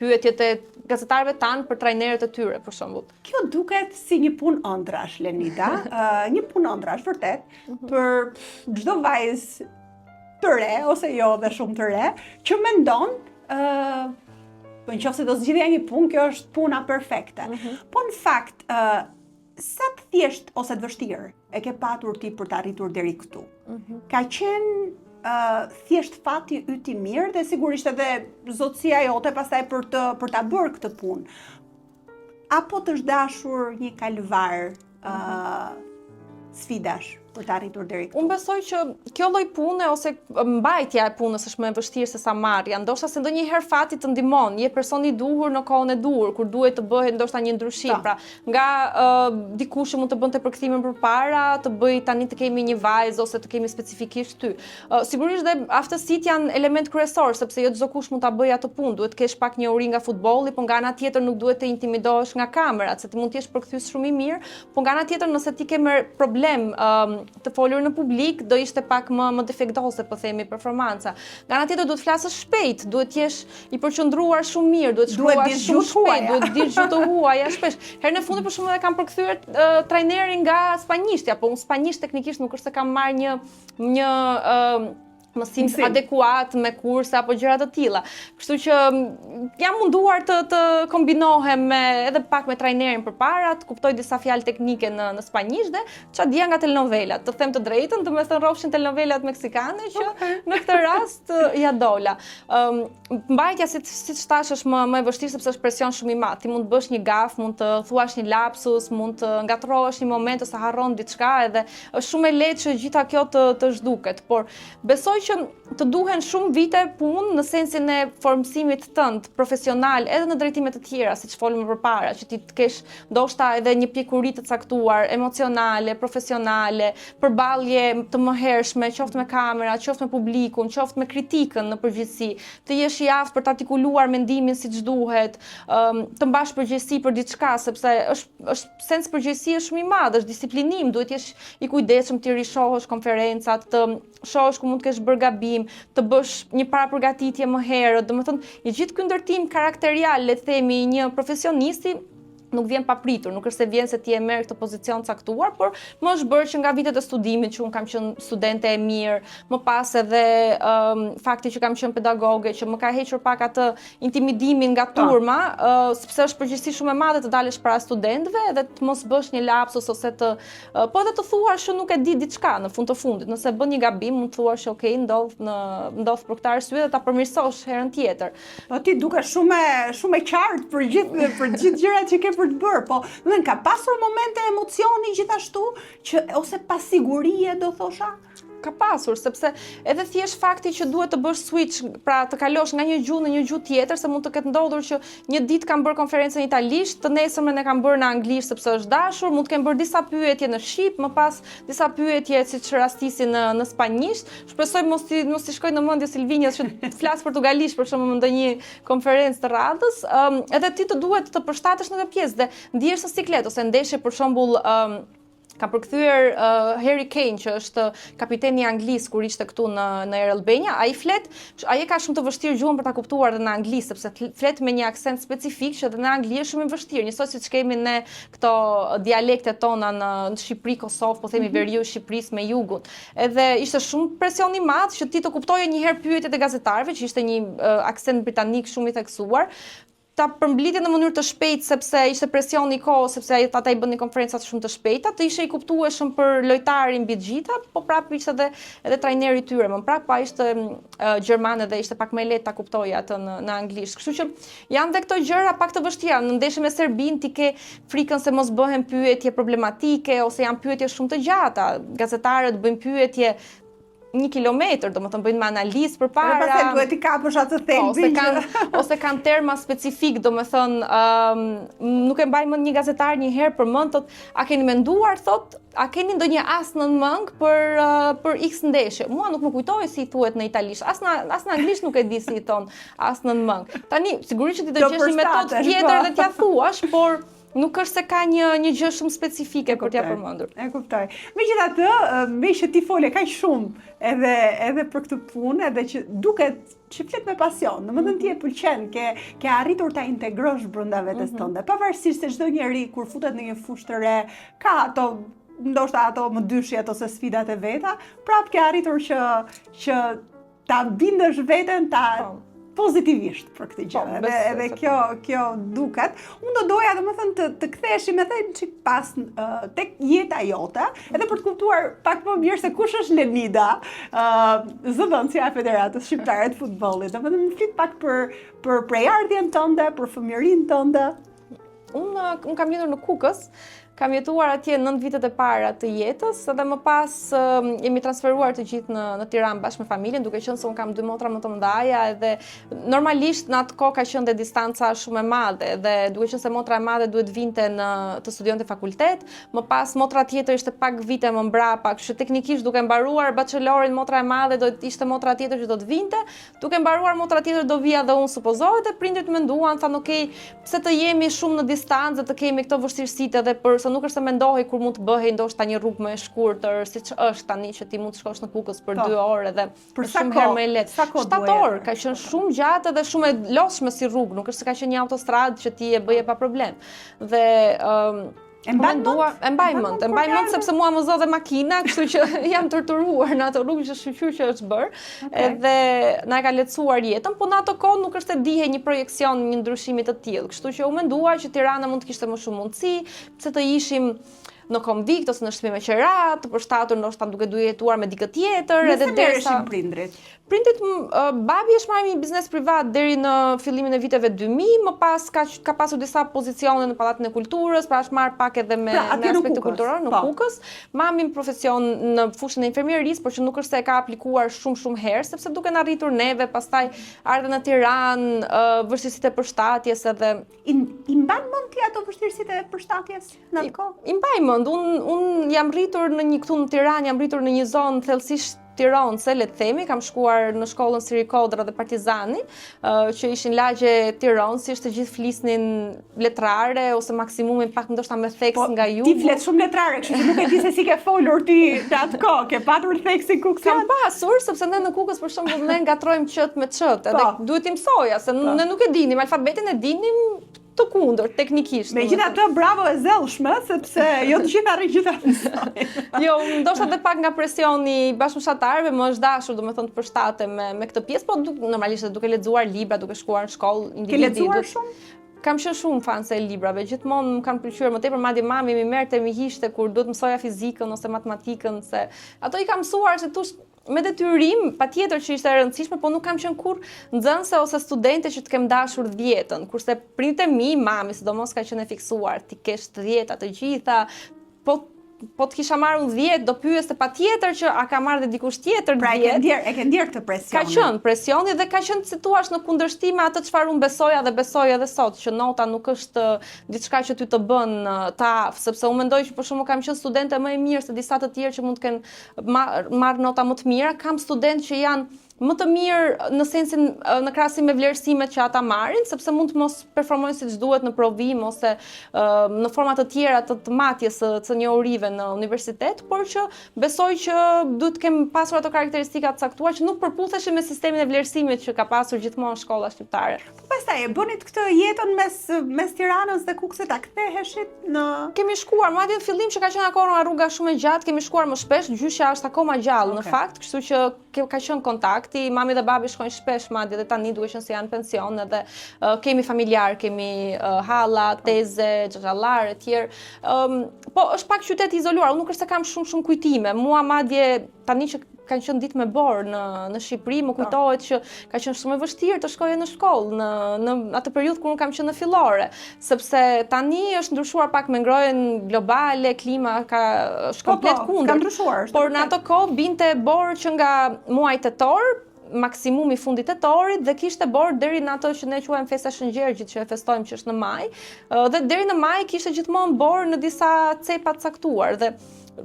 pyetjet e gazetarëve tanë për trajnerët e tyre, për shembull. Kjo duket si një punë ëndrash, Lenida, një punë ëndrash vërtet për çdo vajzë të re ose jo dhe shumë të re, që mendon po nëse do zgjidhja një punë, kjo është puna perfekte. Po në fakt, sa të thjesht ose të vështirë e ke patur ti për të arritur deri këtu? Ka qenë thjesht fati yt I mirë dhe sigurisht edhe zotësia jote pastaj për ta bërë këtë punë. Apo të dashur një kalvar sfidash për të arritur deri këtu? Unë besoj që kjo lloj pune ose mbajtja e punës është më e vështirë se sa marrja. Ndoshta se ndonjëherë fati të ndihmon, je personi I duhur në kohën e duhur, kur duhet të bëhet ndoshta një ndryshim. Pra, nga dikush që mund të bënte përkthimin përpara, të bëj tani të kemi një vajzë ose të kemi specifikisht ty. Sigurisht dhe aftësitë janë element kryesor, sepse jo çdo kush mund ta bëjë atë punë, duhet të kesh pak njohuri nga futbolli, por nga ana tjetër nuk duhet të intimidohesh nga kamerat, se ti mund të jesh përkthyes shumë I mirë, por nga ana tjetër nëse ti ke problem të folur në publik, do ishte pak më defektose, po themi, performanca. Nga ana tjetër duhet flasësh shpejt, duhet jesh I përqendruar shumë mirë, duhet shkruash shumë shpejt, duhet dish gjuhë të huaja shpesh. Herën e fundit për shembull e kam përkthyer trajnerin nga spanjishtja, po unë spanjisht teknikisht nuk është se kam marrë një mësim adekuat me kurse apo gjëra të tilla. Kështu që jam munduar të kombinohem edhe pak me trajnerin përpara, të kuptoj disa fjalë teknike në spanjisht dhe çfarë dia nga telenovelat. Të them të drejtën, domethënë rrofshin telenovelat meksikane që në këtë rast ja dola. Mbajtja siç thash është më e vështirë sepse është presion shumë i madh. Ti mund të bësh një gaf, mund të thuash një lapsus, mund të ngatrohesh një moment ose harron diçka edhe është shumë e lehtë që gjitha kjo të zhduket, por besoj që të duhen shumë vite punë në sensin e formësimit tënd profesional edhe në drejtime të tjera, siç folëm më përpara, që ti të kesh ndoshta edhe një pjekuri të caktuar, emocionale, profesionale, përballje të mëhershme, qoftë me kamera, qoftë me publikun, qoftë me kritikën në përgjithësi, të jesh i aftë për të artikuluar mendimin siç duhet, të mbash përgjegjësi për diçka, sepse është sens përgjegjësie shumë i madh, është disiplinim, duhet jesh i kujdesshëm të rishohësh konferencat, të shohësh ku mund të kesh bërë gabim, të bësh një parapërgatitje më herët, domethënë i gjithë ky ndërtim karakterial, le të themi, i një profesionisti nuk vjen papritur, nuk është se vjen se ti e merr këtë pozicion caktuar, por më është bërë që nga vitet e studimit që unë kam qenë studente e mirë, më pas edhe fakti që kam qenë pedagoge, që më ka hequr pak atë intimidimin nga turma, sepse është përgjegjësi shumë e madhe të dalësh para studentëve dhe të mos bësh një lapsus ose po edhe të thuash që nuk e di diçka në fund të fundit. Nëse bën një gabim, mund të thuash ok, ndodh për këtë arsye dhe ta përmirësosh herën tjetër. Po ti duke shumë e qartë për gjithë gjërat që ke për të bërë, po ka pasur momente emocioni gjithashtu që ose pasigurie do thosha? Ka pasur, sepse edhe thjesht fakti që duhet të bësh switch, pra të kalosh nga një gjuhë në një gjuhë tjetër, se mund të ketë ndodhur që një ditë kam bërë konferencën në italisht, të nesërmen e kam bërë në anglisht sepse është dashur, mund të kem bërë disa pyetje në shqip, më pas disa pyetje siç rastisi në spanjisht. Shpresoj mos i shkoj në mendje Silvinjas që flas portugalisht për shembull në ndonjë konferencë të radhës, edhe ti të duhet të përshtatesh në këtë pjesë dhe ndihesh së siklet ose ndeshje për shembull ka përkthyer Harry Kane, që është kapiteni anglis kur ishte këtu në Air Albania. Ai ka shumë të vështirë gjuhën për ta kuptuar edhe në anglisht, sepse flet me një aksent specifik që edhe në angli është shumë i vështirë. Njësoj siç kemi ne këto dialektet tona në Shqipëri, Kosovë, po themi veriu i Shqipërisë me jugun. Edhe ishte shumë presion i madh që ti të kuptoje një herë pyetjet e gazetarëve, që ishte një aksent britanik shumë i theksuar, ta përmblidhje në mënyrë të shpejtë sepse ishte presion i kohës, sepse ata i bënin konferenca shumë të shpejta, të ishe i kuptueshëm për lojtarin mbi të gjitha, po prapë ishte edhe trajneri i tyre, më prapë pa ishte gjermane dhe ishte pak më lehtë ta kuptoje atë në anglisht. Kështu që janë dhe këto gjëra pak të vështira. Në ndeshje me Serbinë ti ke frikën se mos bëhen pyetje problematike ose janë pyetje shumë të gjata. Gazetarët bëjnë pyetje 1 kilometër, domethënë bëjnë me analizë përpara. Dhe pastaj duhet i kapësh atë thelbin. Ose kanë terma specifik, domethënë nuk e mbaj mend një gazetar një herë përmend thot, a keni menduar thot, a keni ndonjë as në mëng për X ndeshje? Mua nuk më kujtohet si i thuhet në italisht. As në anglisht nuk e di si i thon as në mëng. Tani sigurisht që ti do gjesh një metodë tjetër dhe t'ia thuash, por nuk është se ka një gjë shumë specifike për t'ja përmendur. E kuptoj. Megjithatë, me që ti fole kaq shumë edhe për këtë punë, edhe që duket që flet me pasion, domethënë ti e pëlqen, ke arritur ta integrosh brenda vetes tënde. Pavarësisht se çdo njeri kur futet në një fushë të re, ka ndoshta ato më dyshjet ose sfidat e veta, prapë ke arritur që ta bindësh veten pozitivisht për këtë gjë. Edhe kjo duket. Unë do doja domethënë të ktheheshim edhe çik pas tek jeta jote, edhe për të kuptuar pak më mirë se kush është Lenida, zëdhënësja e Federatës Shqiptare të Futbollit. Domethënë më flit pak për prejardhjen tënde, për fëmijërinë tënde. Unë kam lindur në Kukës. Kam jetuar atje 9 vitet e para të jetës, edhe më pas jemi transferuar të gjithë në Tiranë bashkë me familjen, duke qenë se unë kam 2 motra më të mëdha edhe normalisht në atë kohë ka qenë dhe distanca shumë e madhe, dhe duke qenë se motra e madhe duhet vinte të studionte fakultet, më pas motra tjetër ishte pak vite më mbrapa, kështu teknikisht duke mbaruar bachelorin motra e madhe do ishte motra tjetër që do të vinte, duke mbaruar motra tjetër do vija dhe unë supozohet, e prindrit menduan, thanë okay, pse të jemi shumë në distancë, të kemi këto vështirësitë edhe për nuk është se mendohej kur mund të bëhej ndoshta një rrugë më e shkurtër, siç është tani që ti mund të shkosh në Kukës për 2 orë edhe për shumë herë më lehtë. 7 orë ka qenë shumë gjatë dhe shumë e lodhshme si rrugë, nuk është se ka qenë një autostradë që ti e bëje pa problem. Dhe E mbaj mend sepse mua më zë dhe makina, kështu që jam torturuar në ato rrugë që shqyqyr që është bërë, edhe na e ka lehtësuar jetën, po në ato kohë nuk është e dihe një projekcion, një ndryshimi të tillë, kështu që u mendua që Tirana mund të kishte më shumë mundësi, pse të ishim në konvikt ose në shtëpi me qerat, të përshtatur ndoshta duke jetuar me dikë tjetër, edhe derisa prindrit. Prindrit, babi është marrë një biznes privat deri në fillimin e viteve 2000, më pas ka pasur disa pozicione në Pallatin e Kulturës, pra është marrë pak edhe me aspekte kulturore në Kukës. Mami në profesion në fushën e infermierisë, por që nuk është se e ka aplikuar shumë herë, sepse duke na arritur neve, pastaj ardhe në Tiranë, vështirësitë e përshtatjes edhe I mban mend ti ato vështirësitë e përshtatjes në atë kohë? I mbaj mend, unë jam rritur këtu në Tiranë, jam rritur në një zonë thellësisht Tiranëse, le të themi, kam shkuar në shkollën Siri Kodra dhe Partizani, që ishin lagje tiranësisht, të gjithë flisnin letrare ose maksimumin pak ndoshta me theks nga ju. Ti flet shumë letrare, kështu që nuk e di se si ke folur ti në atë kohë, ke patur theksin kukësian? Kam pasur, sepse ne në Kukës për shembull ne ngatrojmë qt me qt, edhe duhet i mësoja, se ne nuk e dinim, alfabetin e dinim të kundër, teknikisht. Megjithatë, bravo e zellshme, sepse jo të gjitha arrin gjitha mësojnë. Jo, ndoshta edhe pak nga presioni bashkëfshatarëve më është dashur, domethënë të përshtatem me këtë pjesë, po normalisht duke lexuar libra, duke shkuar në shkollë individi. Ke lexuar shumë? Kam qenë shumë fan se librave, gjithmonë më kanë pëlqyer më tepër, madje mami më merrte më hiqte kur duhet mësoja fizikën ose matematikën, se ato i kam mësuar se tush me detyrim, patjetër që ishte e rëndësishme, po nuk kam qenë kur nxënëse ose studente që të kem dashur 10-ën, kurse prindët e mi, mami sidomos ka qenë e fiksuar, ti kesh 10 të gjitha, po të kisha marrë 10, do pyeste patjetër që a ka marrë dhe dikush tjetër 10. Pra e ke ndjerë këtë presion. Ka qenë presioni dhe ka qenë si thua në kundërshtim me atë çfarë unë besoja dhe besoj edhe sot, që nota nuk është diçka që ty të bën të aftë, sepse unë mendoj që për shkakun kam qenë studente më e mirë se disa të tjerë që mund të kenë marrë nota më të mira, kam studentë që janë më të mirë në sensin në krahasim me vlerësimet që ata marrin, sepse mund të mos performojnë siç duhet në provim ose në forma të tjera të matjes së njohurive në universitet, por që besoj që duhet të kem pasur ato karakteristika të caktuara që nuk përputheshin me sistemin e vlerësimit që ka pasur gjithmonë shkolla shqiptare. Pastaj e bënit këtë jetën mes Tiranës dhe Kukësit, a ktheheshit në Kemi shkuar, madje në fillim që ka qenë akoma rruga shumë e gjatë, kemi shkuar më shpesh, gjyqja është akoma gjallë në fakt, kështu që ka qenë kontakt. Mami dhe babi shkojnë shpesh madje dhe tani duke qenë se janë pension edhe kemi familjar, kemi hala, teze, xhaxhallar e tjerë. Po është pak qytet i izoluar, unë nuk është se kam shumë kujtime. Mua madje tani që kanë qenë ditë me borë në Shqipëri, më kujtohet që ka qenë shumë e vështirë të shkoje në shkollë në atë periudhë kur unë kam qenë në fillore, sepse tani është ndryshuar pak me ngrohen globale, klima është komplet kundër. Ka ndryshuar. Por në ato kohë binte borë që nga muaj tetor, maksimumi fundit tetorit dhe kishte borë deri në ato që ne quajmë festa Shëngjergjit që e festojmë që është në maj, dhe deri në maj kishte gjithmonë borë në disa cepa të caktuar dhe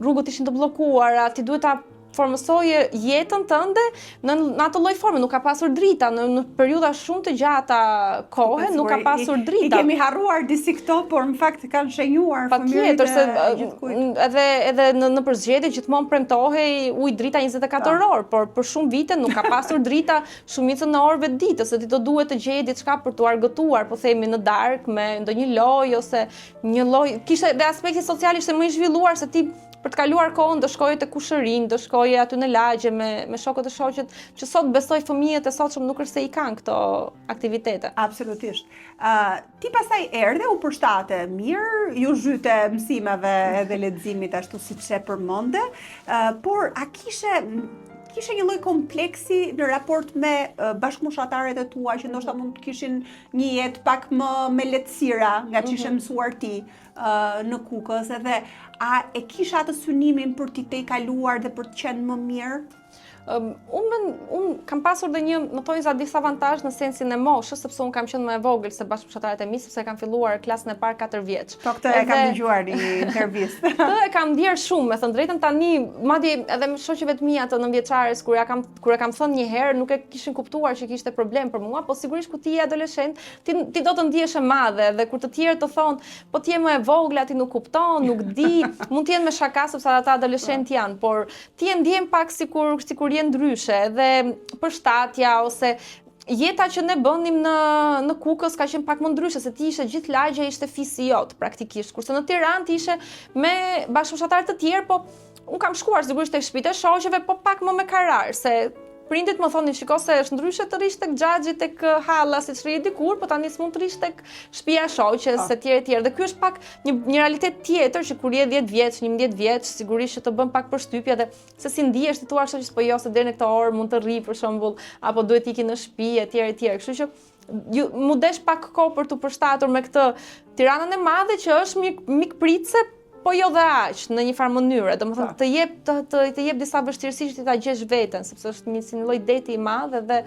rrugët ishin të bllokuara, ti duhet ta formësoje jetën tënde në atë lloj forme, nuk ka pasur drita në periudha shumë të gjata kohe, nuk ka pasur drita. I kemi harruar disi këto, por në fakt kanë shenjuar fëmijët edhe në përzgjedhje gjithmonë premtohej ujë drita 24 orë, por për shumë vite nuk ka pasur drita shumicën e orëve të ditës, se ti do duhet të gjeje diçka për t'u argëtuar, po themi në darkë me ndonjë lojë ose një lojë. Kishte dhe aspekti social ishte më i zhvilluar se ti për të kaluar kohën do shkoje te kushërinj, do shkoje aty në lagje me shokët e shoqet, që sot besoj fëmijët e sotshëm nuk është se i kanë këto aktivitete. Absolutisht. Ti pastaj erdhe u përshtate mirë, ju zhyte mësimeve edhe leximit ashtu siç e përmende, por a kishe një lloj kompleksi në raport me bashkëmoshataret e tua që ndoshta mund të kishin një jetë pak më me lehtësira nga që ishe mësuar ti në Kukës, edhe a e kisha atë synimin për t'i tejkaluar dhe për të qenë më mirë? Unë kam pasur dhe një, më thonjë za disavantazh në sensin e moshës, sepse unë kam qenë më e vogël se bashkëmoshataret e mi, sepse kam filluar klasën e parë 4 vjeç. Po këtë e kam dëgjuar në një intervistë. Këtë e kam ndier shumë, me thënë drejtën tani, madje edhe me shoqeve të mia të 9-vjeçares kur e kam thënë një herë, nuk e kishin kuptuar që kishte problem për mua, po sigurisht kur ti je adoleshent, ti do të ndihesh e madhe dhe kur të tjerë të thonë, po ti je më e vogla, ti nuk kupton, nuk di, mund të jenë me shaka sepse ata adoleshent janë, por ti e ndjen pak sikur je ndryshe, dhe përshtatja ose jeta që ne bënim në Kukës ka qenë pak më ndryshe, se ti ishe gjithë lagja ishte fisi jot praktikisht, kurse në Tiranë ti ishe me bashkëfushatar të tjerë, po unë kam shkuar sigurisht tek shtëpitë e shoqeve, po pak më me karar, se prindit më thonin shiko se është ndryshe të rish tek xhaxhi, tek halla, siç rri dikur, po tani s'mund të rish tek shtëpia e shoqes, se tjerë. Dhe ky është pak një realitet tjetër që kur je 10 vjeç, 11 vjeç, sigurisht që të bën pak përshtypje dhe se si ndihesh ti thua shoqës po jo se deri në këtë orë mund të rri për shembull, apo duhet iki në shtëpi etj. Kështu që mu desh pak kohë për të përshtatur me këtë Tiranën e madhe që është mikpritse, po jo dhe aq në një farë mënyrë, domethënë të jep disa vështirësi që ti ta gjesh veten, sepse është një lloj deti i madh dhe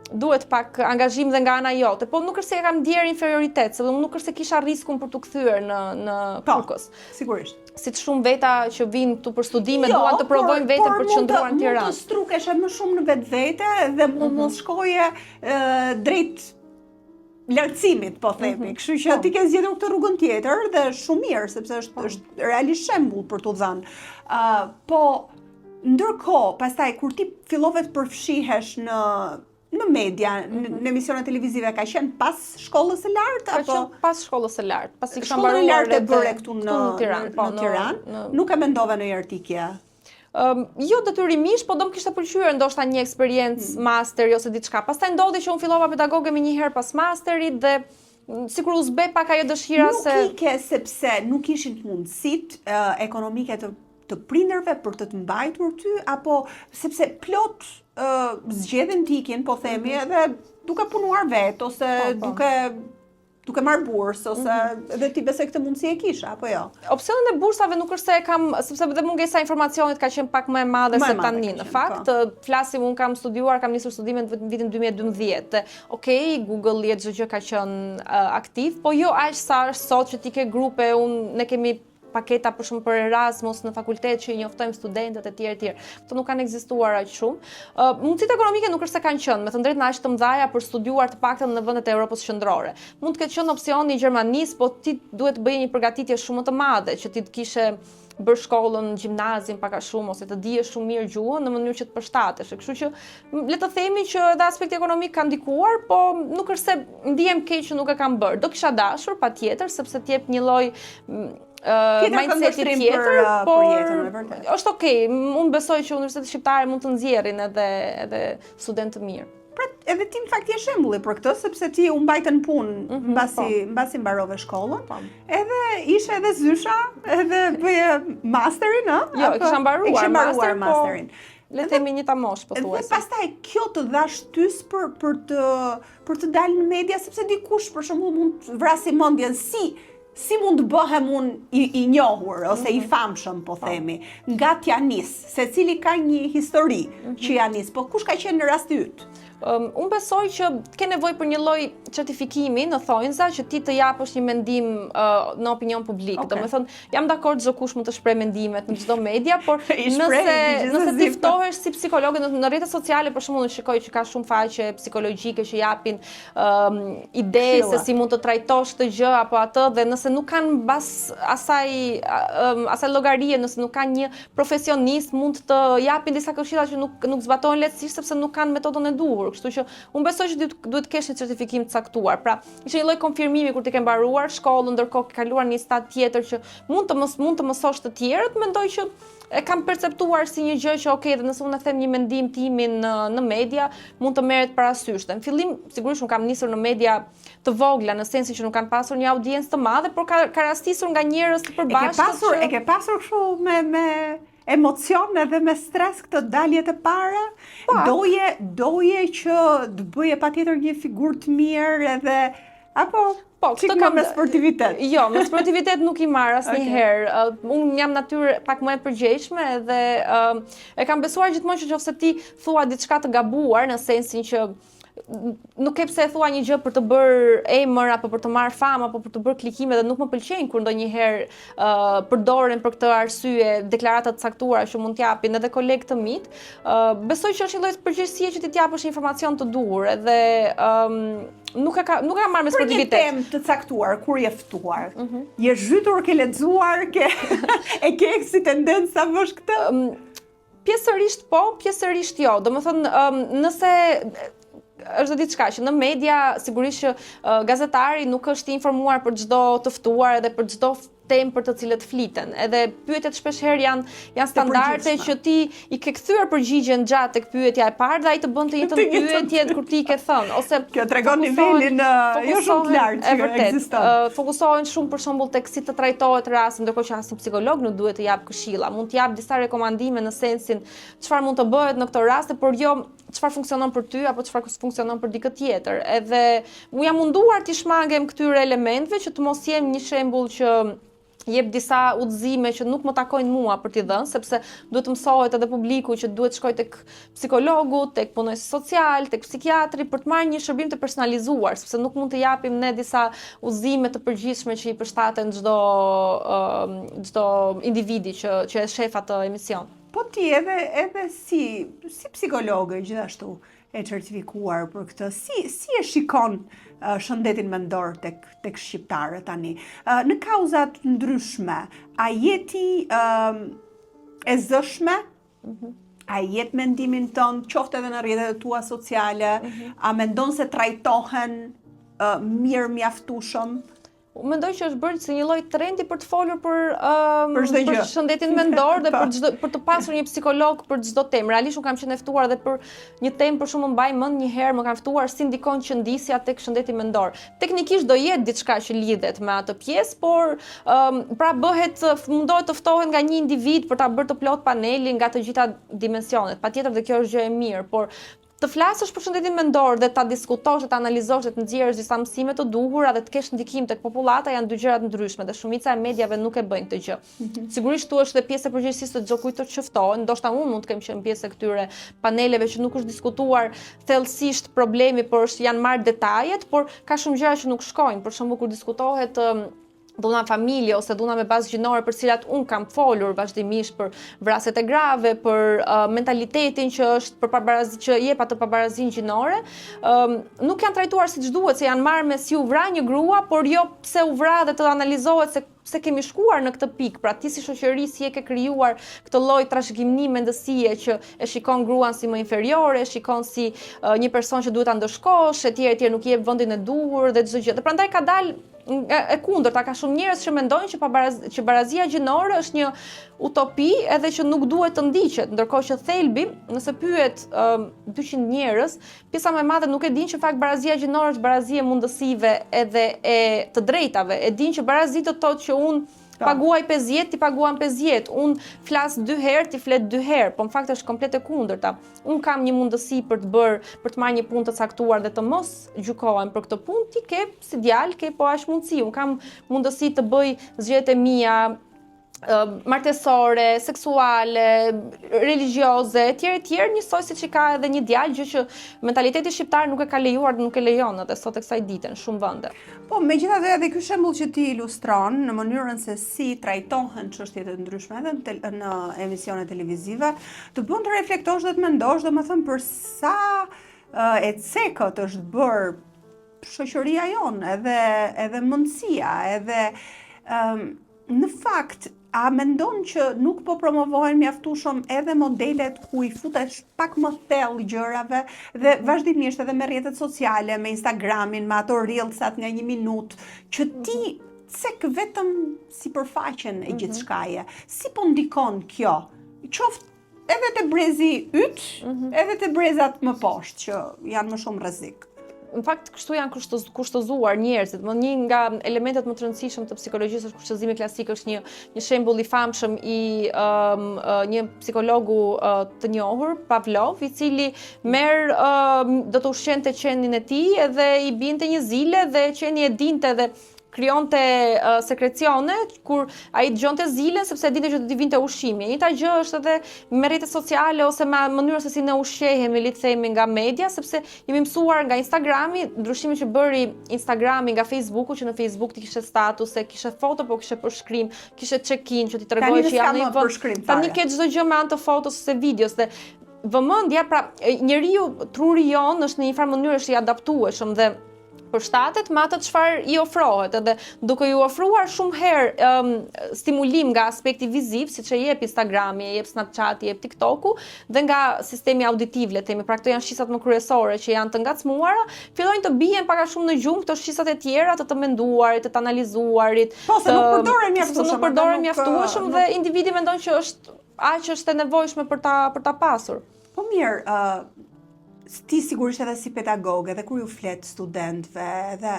duhet pak angazhim dhe nga ana jote, po nuk është se kam ndier inferioritet, sepse unë nuk është se kisha riskun për të kthyer në Kukës. Sigurisht. Siç shumë veta që vinë tu për studime duan të provojnë veten për të qëndruar në Tiranë. Mund të strukeshe më shumë në vetvete dhe mos shkoje drejt lartësimit, po themi. Kështu që ti ke zgjedhur këtë rrugën tjetër dhe shumë mirë, sepse është realisht shembull për t'u dhënë. Po ndërkohë, pastaj kur ti fillove të përfshihesh në media, në emisione televizive, ka qenë pas shkollës së lartë Ka qenë pas shkollës së lartë, pasi kisha mbaruar shkollën e lartë e bëre këtu në Tiranë. Nuk e mendove në artikje? Jo detyrimisht, po do më kishte pëlqyer ndoshta një eksperiencë master ose diçka. Pastaj ndodhi që unë fillova pedagoge më një herë pas masterit dhe sikur u zbe pak ajo dëshira se nuk ike sepse nuk ishin mundësitë ekonomike të prindërve për të mbajtur ty, apo sepse plot zgjedhin t'ikin, po themi, edhe duke punuar vetë ose duke marrë bursë, ose edhe ti besoj këtë mundësi e kisha, apo jo? Opsionin e bursave nuk është se e kam, sepse edhe mungesa e informacionit ka qenë pak më e madhe se tani. Në fakt, flasim, unë kam studiuar, kam nisur studimet në vitin 2012. Okej, Google jetë çdo gjë ka qenë aktiv, po jo aq sa është sot që ti ke grupe, ne kemi paketa për shumë për Erasmus në fakultet që i njoftojmë studentët e tjerë. Këto nuk kanë ekzistuar aq shumë. Mundësitë ekonomike nuk është se kanë qenë, me të drejtë aq të mëdha për studiuar të paktën në vendet e Evropës qendrore. Mund të ketë qenë opsioni i Gjermanisë, po ti duhet të bëje një përgatitje shumë të madhe, që ti të kishe bërë shkollën, gjimnazin pak a shumë, ose të dije shumë mirë gjuhën në mënyrë që të përshtatesh. Kështu që le të themi që edhe aspekti ekonomik ka ndikuar, po nuk është se ndihem keq që nuk e kam bërë. Do kisha dashur patjetër, sepse t'jep një lloj mindset tjetër, por është okay. Unë besoj që universitetet shqiptare mund të nxjerrin edhe student të mirë. Pra, edhe ti në fakt je shembulli për këtë, sepse ti u mbajtën punë mbasi mbarove shkollën, edhe ishe edhe zysha, edhe bëje masterin, ëh? Jo, kisha mbaruar masterin. Le të themi një tamosh pothuajse. Dhe pastaj kjo të dha shtys për të dalë në media, sepse dikush për shembull mund të vrasë mendjen si mund të bëhem unë i njohur ose i famshëm, po themi, nga t'ja nis, secili ka një histori që ja nis, po kush ka qenë në rasti yt? Unë besoj që ke nevojë për një lloj certifikimi në thonjza që ti të japësh një mendim në opinion publik. Domethënë, jam dakord çdo kush mund të shpreh mendimet në çdo media, por nëse ti ftohesh si psikologe në rrjetet sociale, për shembull, shikoj që ka shumë faqe psikologjike që japin ide se si mund të trajtosh këtë gjë apo atë, dhe nëse nuk kanë mbas asaj llogarie, nëse nuk kanë një profesionist, mund të japin disa këshilla që nuk zbatojnë lehtësisht sepse nuk kanë metodën e duhur. Kështu që unë besoj që duhet të kesh një certifikim të caktuar. Pra, ishte një lloj konfirmimi kur ti ke mbaruar shkollën, ndërkohë ke kaluar një stad tjetër që mund të mësosh të tjerët. Mendoj që e kam perceptuar si një gjë që okay, dhe nëse unë e them një mendim timin në media, mund të merret parasysh. Në fillim, sigurisht unë kam nisur në media të vogla, në sensin që nuk kanë pasur një audiencë të madhe, por ka rastisur nga njerëz të përbashkët. E ke pasur kështu me emocion edhe me stres këtë daljet e para? Doje që të bëje patjetër një figurë të mirë edhe apo këtë kam me sportivitet? Jo, me sportivitet nuk i marr asnjëherë. Unë jam natyrë pak më e përgjegjshme dhe e kam besuar gjithmonë që nëse ti thua diçka të gabuar, në sensin që nuk ke pse e thua një gjë për të bërë emër apo për të marrë famë apo për të bërë klikime, dhe nuk më pëlqejnë kur ndonjëherë përdoren për këtë arsye deklarata të caktuara që mund t'japin edhe kolegë të mit. Besoj që është një lloj përgjegjësie që ti t'japësh informacion të duhur, edhe nuk e ka marrë me sportivitet. Për një temë të caktuar, kur je ftuar, je zhytur, ke lexuar, e ke si tendencë sa vësh këtë? Pjesërisht po, pjesërisht jo. Domethënë, nëse është diçka që në media sigurisht që gazetari nuk është i informuar për çdo të ftuar edhe për çdo temë për të cilët fliten. Edhe pyetjet shpeshherë janë standarde që ti i ke kthyer përgjigjen gjatë tek pyetja e parë dhe ai të bën të njëjtën pyetje kur ti ke thënë ose kjo tregon nivelin jo shumë të lartë që ekziston. Fokusohen shumë për shembull tek si të trajtohet rasti, ndërkohë që asnjë psikolog nuk duhet të jap këshilla. Mund të jap disa rekomandime në sensin çfarë mund të bëhet në këtë rast, por jo çfarë funksionon për ty apo çfarë funksionon për dikë tjetër. Edhe u jam munduar të shmangem këtyre elementeve që të mos jem një shembull që jep disa udhëzime që nuk më takojnë mua për t'i dhënë, sepse duhet të mësohet edhe publiku që duhet shkoj tek psikologu, tek punojësi social, tek psikiatri për të marrë një shërbim të personalizuar, sepse nuk mund të japim ne disa udhëzime të përgjithshme që i përshtaten çdo individi që e shef atë emision. Po ti edhe si psikologe gjithashtu e certifikuar për këtë, si e shikon shëndetin mendor tek shqiptarët tani? Në kauzat ndryshme, a jeti e zëshme? A jet mendimin tënd, qoftë edhe në rrjetet tua sociale, a mendon se trajtohen mirë mjaftueshëm? Mendoj që është bërë si një lloj trendi për të folur për shëndetin mendor dhe për të pasur një psikolog për çdo temë. Realisht unë kam qenë ftuar edhe për një temë, për shembull mbaj mend një herë më kanë ftuar si ndikon qëndisja tek shëndeti mendor. Teknikisht do jetë diçka që lidhet me atë pjesë, por pra mundohet të ftohen nga një individ për ta bërë të plot panelin nga të gjitha dimensionet. Patjetër dhe kjo është gjë e mirë, por të flasësh për shëndetin mendor dhe ta diskutosh dhe ta analizosh dhe të nxjerrësh disa mësime të duhura dhe të kesh ndikim tek popullata janë dy gjëra të ndryshme dhe shumica e mediave nuk e bëjnë këtë gjë. Sigurisht tu është edhe pjesë e përgjegjësisë të çdo kujt që ftohen, ndoshta unë mund të kem qenë pjesë e këtyre paneleve që nuk është diskutuar thellësisht problemi, por janë marrë detajet, por ka shumë gjëra që nuk shkojnë. Për shembull kur diskutohet dhuna familje ose dhuna me bazë gjinore për cilat unë kam folur vazhdimisht për vrasjet e grave, për mentalitetin që është që jep atë pabarazinë gjinore, nuk janë trajtuar siç duhet, se janë marrë me si u vra një grua, por jo pse u vra dhe të analizohet se kemi shkuar në këtë pikë. Pra ti si shoqëri si e ke krijuar këtë lloj trashëgimimi mendësie që e shikon gruan si më inferiore, e shikon si një person që duhet ta ndëshkosh, etj, nuk i jep vendin e duhur dhe çdo gjë. Dhe prandaj ka dalë e kundërta, ka shumë njerëz që mendojnë që barazia gjinore është një utopi edhe që nuk duhet të ndiqet, ndërkohë që thelbi, nëse pyet 200 njerëz, pjesa më e madhe nuk e dinë që fakt barazia gjinore është barazi e mundësive edhe e të drejtave. E dinë që barazi të thotë që unë paguaj 50, ti paguam 50. Unë flas 2 herë, ti flet 2 herë, po në fakt është komplet e kundërta. Unë kam një mundësi për të marrë një punë të caktuar dhe të mos gjykohem për këtë punë, ti ke si djalë, ke po aq mundësi. Unë kam mundësi të bëj zgjedhjet e mia martesore, seksuale, religjioze, etj, njësoj siç i ka edhe një djalë, gjë që mentaliteti shqiptar nuk e ka lejuar dhe nuk e lejon edhe sot e kësaj dite në shumë vende. Po, megjithatë edhe ky shembull që ti ilustron në mënyrën se si trajtohen çështjet e ndryshme edhe në emisione televizive, të bën të reflektosh dhe të mendosh, domethënë për sa e cekët është bërë shoqëria jonë, edhe mundësia, edhe në fakt a mendon që nuk po promovohen mjaftueshëm edhe modelet ku i futesh pak më thellë gjërave dhe vazhdimisht edhe me rrjetet sociale, me Instagramin, me ato reelsat nga 1 minutë, që ti cek vetëm sipërfaqen e gjithçkaje. Si po ndikon kjo? Qoftë edhe te brezi yt, edhe te brezat më poshtë që janë më shumë rrezik. Në fakt, kështu janë kushtëzuar njerëzit. Një nga elementet më të rëndësishëm të psikologjisë është kushtëzimi klasik, është një shembull i famshëm i një psikologu të njohur, Pavlov, i cili do të ushqente qenin e tij edhe i binte një zile dhe qeni e dinte dhe krijonte sekrecione kur ai dëgjonte zilen sepse dinte që do t'i vinte ushqimi. Njëjta gjë është edhe me rrjetet sociale ose me mënyrën se si ne ushqehemi, le të themi, nga media, sepse jemi mësuar nga Instagrami, ndryshimi që bëri Instagrami nga Facebooku, që në Facebook ti kishe statuse, kishe foto, po kishe përshkrim, kishe check-in që ti tregoje që janë në vend. Tani ke çdo gjë me anë të fotos ose videos dhe vëmendja, pra njeriu truri jon është në një farë mënyrë është i adaptueshëm dhe përshtatet me atë çfarë i ofrohet, edhe duke ju ofruar shumë herë stimulim nga aspekti viziv, siç e jep Instagrami, e jep Snapchati, e jep TikToku, dhe nga sistemi auditiv, le të themi, pra këto janë shqisat më kryesore që janë të ngacmuara, fillojnë të bien pak a shumë në gjumë këto shqisat e tjera të menduarit, të analizuarit, se nuk përdoren mjaftueshëm. Nuk përdoren mjaftueshëm dhe individi mendon që është e nevojshme për ta pasur. Po mirë, ti sigurisht edhe si pedagoge dhe kur ju flet studentëve dhe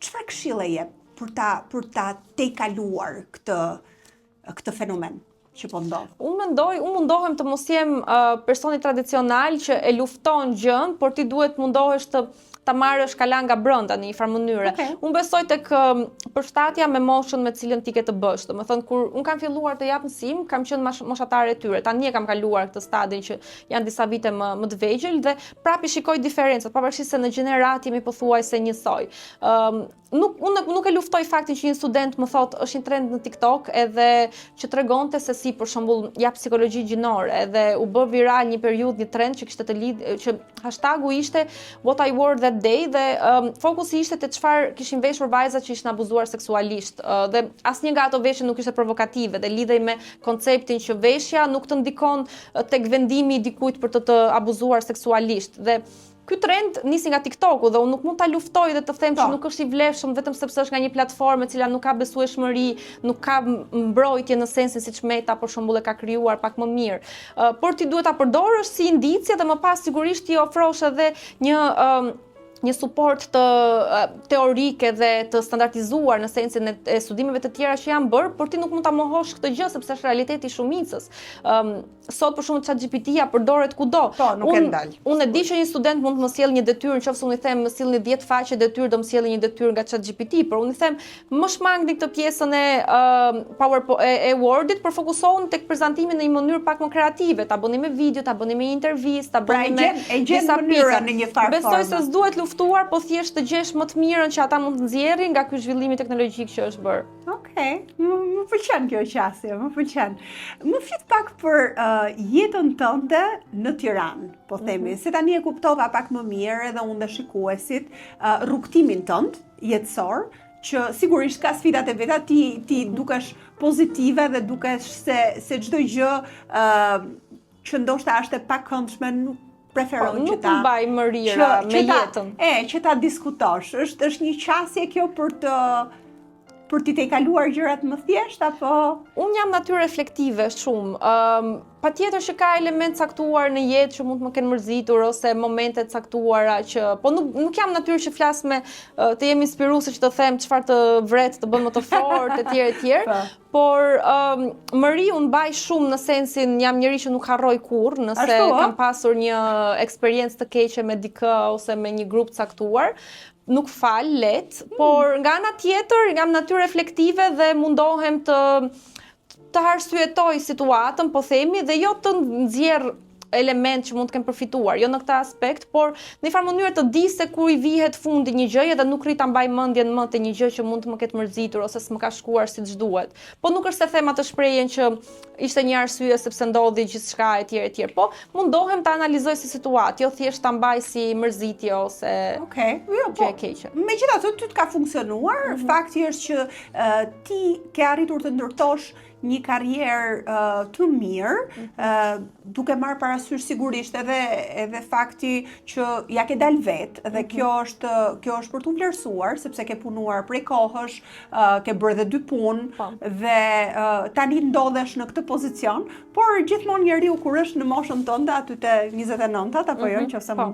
çfarë këshille jep për ta tejkaluar këtë fenomen që po ndodh? Unë mundohem të mos jem personi tradicional që e lufton gjën, por ti duhet mundohesh ta marrësh kalan nga brenda në një farë mënyre. Okay. Unë besoj tek përshtatja me moshën me cilën ti ke të bësh. Domethënë kur unë kam filluar të jap mësim, kam qenë moshatare e tyre. Tani e kam kaluar këtë stadin që janë disa vite më të vegjël dhe prapë shikoj diferencat, pavarësisht se në gjenerat jemi pothuajse njësoj. Unë nuk e luftoj faktin që një student më thotë është një trend në TikTok edhe që tregonte se si për shembull jap psikologji gjinore edhe u bë viral një periudhë një trend që kishte të lidhë që hashtagu ishte What I Wore That Day dhe fokusi ishte te çfarë kishin veshur vajzat që ishin abuzuar seksualisht dhe asnjë nga ato veshje nuk ishte provokative dhe lidhej me konceptin që veshja nuk të ndikon tek vendimi i dikujt për të abuzuar seksualisht dhe ky trend nisi nga TikToku dhe unë nuk mund ta luftoj dhe të them që nuk është i vlefshëm vetëm sepse është nga një platformë e cila nuk ka besueshmëri, nuk ka mbrojtje në sensin siç Meta për shembull e ka krijuar pak më mirë. Por ti duhet ta përdorësh si indicie dhe më pas sigurisht ti ofrosh edhe një suport të teorike dhe të standardizuar në sensin e studimeve të tjera që janë bërë, por ti nuk mund ta mohosh këtë gjë sepse është realiteti i shumicës. Sot për shembull ChatGPT-ja përdoret kudo. Po, nuk e ndal. Unë e di që një student mund të më sjellë një detyrë, nëse unë i them më sillni 10 faqe detyrë, do më sjellë një detyrë nga ChatGPT, por unë i them më shmangni këtë pjesën e Word-it, por fokusohen tek prezantimi në një mënyrë pak më kreative, ta bëni me video, ta bëni me intervistë, ta bëni me disa pika. Në një farë besoj se s'duhet luftuar, po thjesht të gjesh më të mirën që ata mund të nxjerrin nga ky zhvillimi teknologjik që është bërë. Okej, më pëlqen kjo qasje, më pëlqen. Më flet pak për jetën tënde në Tiranë, po themi, se tani e kuptova pak më mirë edhe unë dhe shikuesit, rrugtimin tënd jetësor, që sigurisht ka sfidat e veta, ti dukesh pozitive dhe dukesh se çdo gjë që ndoshta është e pakëndshme nuk preferon që ta mbaj mërira me jetën. Që ta diskutosh. Është një qasje kjo për t'i tejkaluar gjërat më thjesht apo? Unë jam natyrë reflektive shumë. Patjetër që ka element caktuar në jetë që mund të më kenë mërzitur ose momente caktuara që po nuk jam natyrë që flas me të jem inspiruese që të them çfarë të vret të bën më të fortë etj. Por mëri unë mbaj shumë në sensin jam njëri që nuk harroj kurrë nëse kam pasur një eksperiencë të keqe me dikë ose me një grup caktuar. Nuk fal let, por nga ana tjetër jam natyrë reflektive dhe mundohem të arsyetoj situatën, po themi, dhe jo të nxjerr element që mund të kem përfituar, jo në këtë aspekt, por në një farë mënyrë të di se kur i vihet fundi një gjëje dhe nuk rrit ta mbaj mendjen më te një gjë që mund të më ketë mërzitur ose s'më ka shkuar siç duhet. Po nuk është se them atë shprehjen që ishte një arsye sepse ndodhi gjithçka etj. Po mundohem ta analizoj si situatë, jo thjesht ta mbaj si mërzitje ose gjë e keqe. Megjithatë, ty të ka funksionuar, fakti është që ti ke arritur të ndërtosh një karrierë të mirë, duke marrë parasysh sigurisht edhe fakti që ja ke dal vetë dhe kjo është për t'u vlerësuar sepse ke punuar prej kohësh, ke bërë dhe 2 punë dhe tani ndodhesh në këtë pozicion, por gjithmonë njeriu kur është në moshën tënde aty te 29-tat apo jo, nëse mund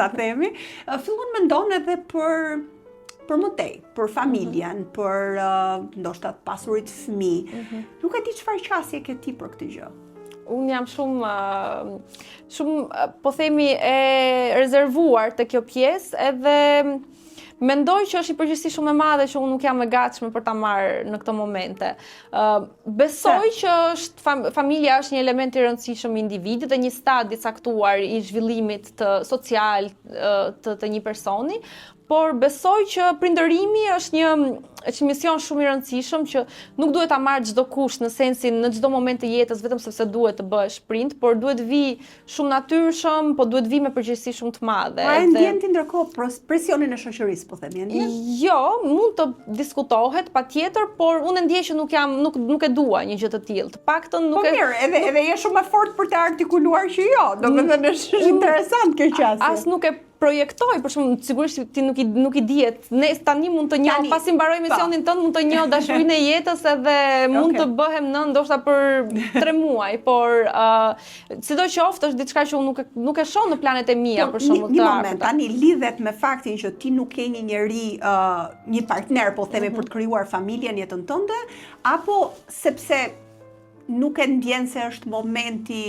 ta themi, fillon mendon edhe për më tej, për familjen, për ndoshta të pasurit fëmijë. Nuk e di çfarë qasje ke ti për këtë gjë. Unë jam shumë po themi e rezervuar te kjo pjesë edhe mendoj që është një përgjegjësi shumë e madhe që unë nuk jam e gatshme për ta marrë në këto momente. Besoj që familja është një element i rëndësishëm i individit dhe një stadie caktuar i zhvillimit social të një personi, por besoj që prindërimi është mision shumë i rëndësishëm që nuk duhet ta marrë çdo kush në sensin në çdo moment të jetës vetëm sepse duhet të bëhesh prind, por duhet vi shumë natyrshëm, po duhet vi me përgjegjësi shumë të madhe. A e ndjen ti ndërkohë presionin e shoqërisë, po themi, ndjen? Jo, mund të diskutohet patjetër, por unë ndjej që nuk e dua një gjë të tillë. Të paktën nuk Po mirë, edhe je shumë e fortë për të artikuluar që jo. Domethënë është interesant kjo qasje. As nuk e projektoj, për shumë, sigurisht ti nuk i dihet. Ne tani mund të njoh, pasi mbaroj misionin tënd, mund të njoh dashurinë e jetës edhe mund të bëhem nën ndoshta për 3 muaj, por sidoqoftë është diçka që unë nuk e shoh në planet e mia, për shembull. Një moment, tani lidhet me faktin që ti nuk ke një njeri, një partner, po themi, për të krijuar familjen, jetën tënde, apo sepse nuk e ndjen se është momenti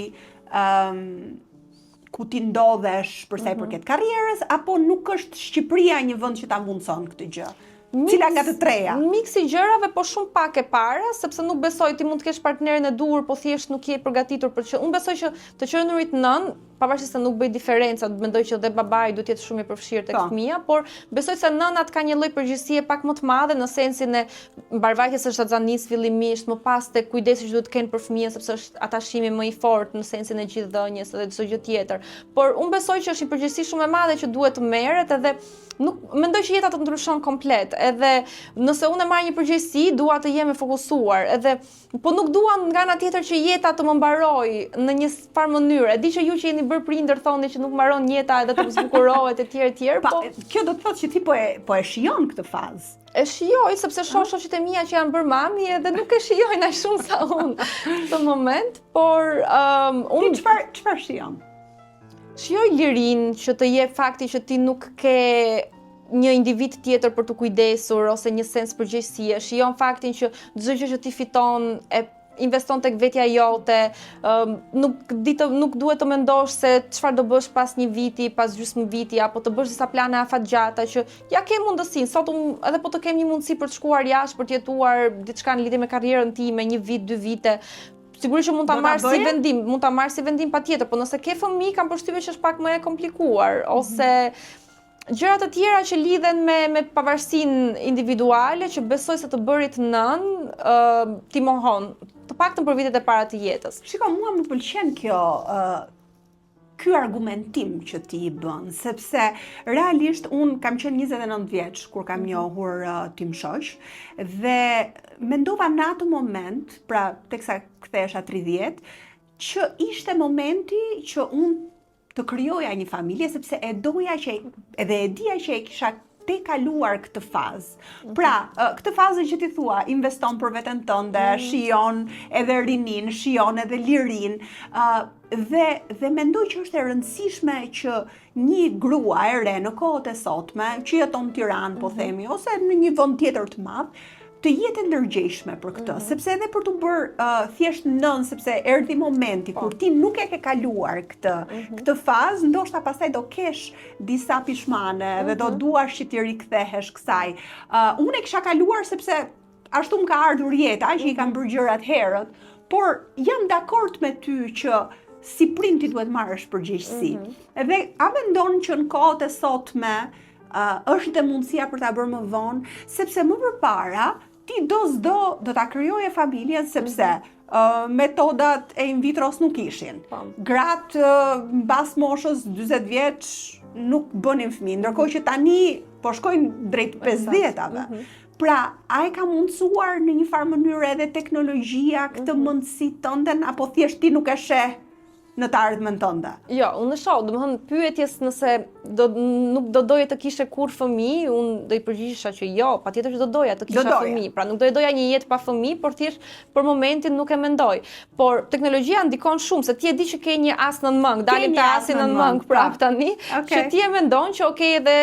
ku ti ndodhesh për sa i përket karrierës, apo nuk është Shqipëria një vend që ta mundson këtë gjë? Cila nga të treja? Mix i gjërave, po shumë pak e para, sepse nuk besoj ti mund të kesh partnerin e duhur, po thjesht nuk je i përgatitur për që. Unë besoj që të qenurit nën, pavarësisht se nuk bëj diferenca, mendoj që dhe babai duhet jetë shumë i përfshirë tek fëmia, por besoj se nënat ka një lloj përgjegjësie pak më të madhe në sensin e mbarvajtjes së shtatzanis fillimisht, më pas tek kujdesi që duhet të kenë për fëmijën sepse është atashimi më i fortë në sensin e gjithë dhënjes edhe çdo gjë tjetër. Por unë besoj që është një përgjegjësi shumë e madhe që duhet të merret edhe nuk mendoj që jeta të ndryshon komplet, edhe nëse unë marr një përgjegjësi, dua të jem e fokusuar, edhe po nuk dua nga ana tjetër që jeta të më mbaroj në një farë mënyrë. E di që ju që jeni bërë prindër thoni që nuk mbaron jeta edhe të zbukurohet etj, po kjo do të thotë që ti po e shijon këtë fazë. E shijoj sepse shoh shoqet e mia që janë bërë mami edhe nuk e shijojnë aq shumë sa unë në moment, por unë çfarë shijon? Shijoj lirinë që të jep fakti që ti nuk ke një individ tjetër për të kujdesur ose një sens përgjegjësie. Shijon faktin që çdo gjë që ti fiton e investon tek vetja jote, nuk duhet të mendosh se çfarë do bësh pas një viti, pas gjysmë viti, apo të bësh disa plane afatgjata që ja ke mundësinë. Sot edhe po të kem një mundësi për të shkuar jashtë, për të jetuar diçka në lidhje me karrierën time, 1 vit, 2 vite. Sigurisht që mund ta marr si vendim patjetër, por nëse ke fëmijë kam përshtypjen që është pak më e komplikuar ose gjëra të tjera që lidhen me pavarësinë individuale që besoj se të bërit nën ti mohon, të paktën për vitet e para të jetës. Shiko, mua më pëlqen ky argumentim që ti i bën, sepse realisht unë kam qenë 29 vjeç kur kam njohur Tim Shoq dhe mendova në atë moment, pra teksa kthehesha 30, që ishte momenti që unë të krijoja një familje sepse e doja që edhe e dija që e kisha te kaluar këtë fazë. Pra, këtë fazë që ti thua, investon për veten tënde, shijon edhe rinin, shijon edhe lirin, dhe mendoj që është e rëndësishme që një grua e re në kohët e sotme, që jeton në Tiranë, po themi, ose në një vend tjetër të madh, të jetë ndërgjegjshme për këtë, sepse edhe për të bërë thjesht nën, sepse erdhi momenti kur ti nuk e ke kaluar këtë fazë, ndoshta pastaj do kesh disa pishmane dhe do duash që ti rikthehesh kësaj. Unë e kisha kaluar sepse ashtu më ka ardhur jeta, që i kam bërë gjërat herët, por jam dakord me ty që si prind ti duhet marrësh përgjegjësi. Edhe a mendon që në kohët e sotme është dhe mundësia për ta bërë më vonë, sepse më përpara ti do ta krijoje familjen sepse metodat e in vitros nuk ishin. Gratë mbas moshës 40 vjeç nuk bënin fëmijë, ndërkohë që tani po shkojnë drejt 50-ave. Pra, a e ka mundësuar në një farë mënyrë edhe teknologjia këtë mundësi tënden, apo thjesht ti nuk e sheh në të ardhmen tënde? Jo, unë e shoh, domethënë pyetjes nëse nuk do doje të kishe kur fëmijë, unë do i përgjigjesha që jo, patjetër që do doja të kisha fëmijë. Pra nuk do doja një jetë pa fëmijë, por thjesht për momentin nuk e mendoj. Por teknologjia ndikon shumë, se ti e di që ke një as nën mëng, dalim te asi nën mëng prap tani, që ti e mendon që okay, edhe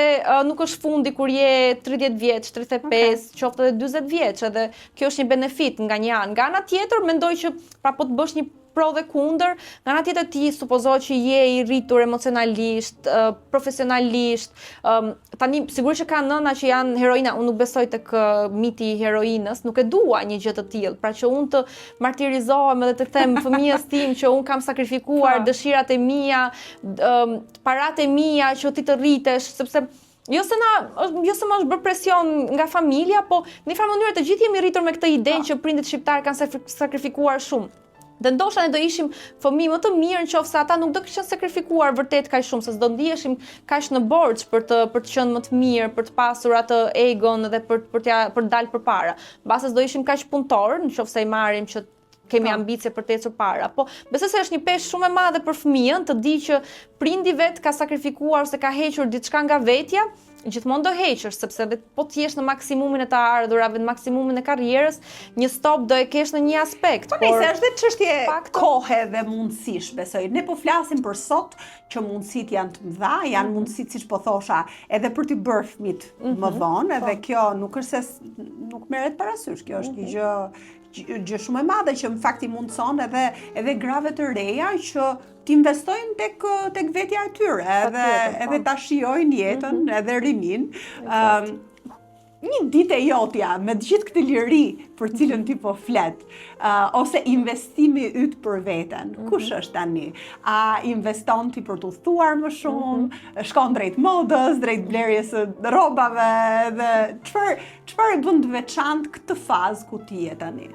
nuk është fundi kur je 30 vjeç, 35, qoftë edhe 40 vjeç, edhe kjo është një benefit nga një anë. Nga ana tjetër mendoj që pra po të bësh një pro dhe kundër, nga ana tjetër ti supozohet që je i rritur emocionalisht, profesionalisht. Tani sigurisht që ka nëna që janë heroina, unë nuk besoj tek miti i heroinës, nuk e dua një gjë të tillë. Pra që unë të martirizohem edhe të them fëmijës tim që unë kam sakrifikuar dëshirat e mia, paratë e mia që ti të rritesh, sepse Jo se më është bërë presion nga familja, po në një farë mënyrë të gjithë jemi rritur me këtë idenë që prindit shqiptar kanë sakrifikuar shumë. Dhe ndoshta ne do ishim fëmijë më të mirë nëse ata nuk do kishin sakrifikuar vërtet kaq shumë, se s'do ndiheshim kaq në borxh për të qenë më të mirë, për të pasur atë egon dhe për të dalë përpara. Mbase do ishim kaq punëtor, nëse i marrim që kemi ambicie për të ecur para. Po besoj se është një peshë shumë e madhe për fëmijën të di që prindi vet ka sakrifikuar ose ka hequr diçka nga vetja, gjithmonë do heqësh, sepse edhe po të jesh në maksimumin e të ardhurave, në maksimumin e karrierës, një stop do e kesh në një aspekt. Po nëse është dhe çështje kohe dhe mundësish, besoj. Ne po flasim për sot që mundësitë janë të mëdha, janë mundësitë siç po thosha, edhe për të bërë fëmijët më vonë, edhe kjo nuk është se nuk merret parasysh, kjo është një gjë shumë e madhe që në fakt i mundson edhe grave të reja që t'investojnë tek vetja e tyre, edhe ta shijojnë jetën, edhe rinin. Një ditë e jotja me të gjithë këtë liri për cilën ti po flet, ose investimi yt për veten, kush është tani? A investon ti për të udhëtuar më shumë, shkon drejt modës, drejt blerjes së rrobave, dhe çfarë e bën të veçantë këtë fazë ku ti je tani?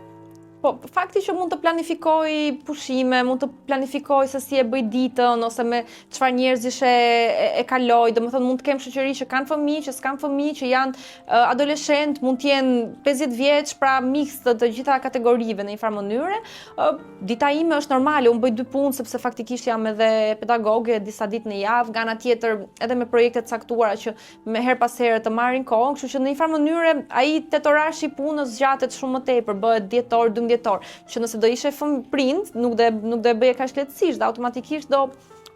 Po, fakti që mund të planifikoj pushime, mund të planifikoj se si e bëj ditën, ose me çfarë njerëzish e kaloj, domethënë mund të kem shoqëri që kanë fëmijë, që s'kan fëmijë, që janë adoleshent, mund të jenë 50 vjeç, pra miks të gjitha kategorive në një farë mënyre. Dita ime është normale, unë bëj 2 punë sepse faktikisht jam edhe pedagoge disa ditë në javë, nga ana tjetër edhe me projekte të caktuara që me her pas here të marrin kohën, kështu që në një farë mënyre ai tetorashi i punës zgjatet shumë më tepër, bëhet 10 orë, 12 orë, që nëse do ishe prind, nuk do e bëje kaq lehtësisht, dhe automatikisht do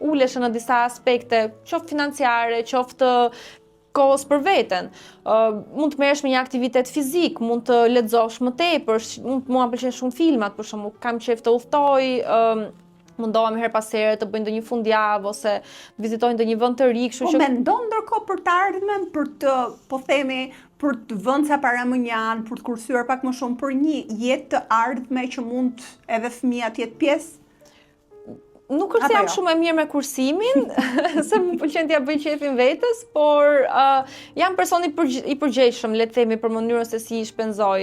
ulesh në disa aspekte, qoftë financiare, qoftë kohës për veten. Mund të merresh me një aktivitet fizik, mund të lexosh më tepër, mua pëlqen shumë filmat, për shembull, kam qejf të udhtoj, mundohem her pas here të bëj ndonjë fundjavë ose vizitoj ndonjë vend të ri, kështu që mendon ndërkohë për të ardhmen, për të, po themi, për të vënë ca para mënjan, për të kursyer pak më shumë për një jetë të ardhme që mund edhe fëmia të jetë pjesë? Nuk është se jam shumë e mirë me kursimin, se më pëlqen t'ja bëj qefin vetes, por jam person i përgjegjshëm, le të themi, për mënyrën se si i shpenzoj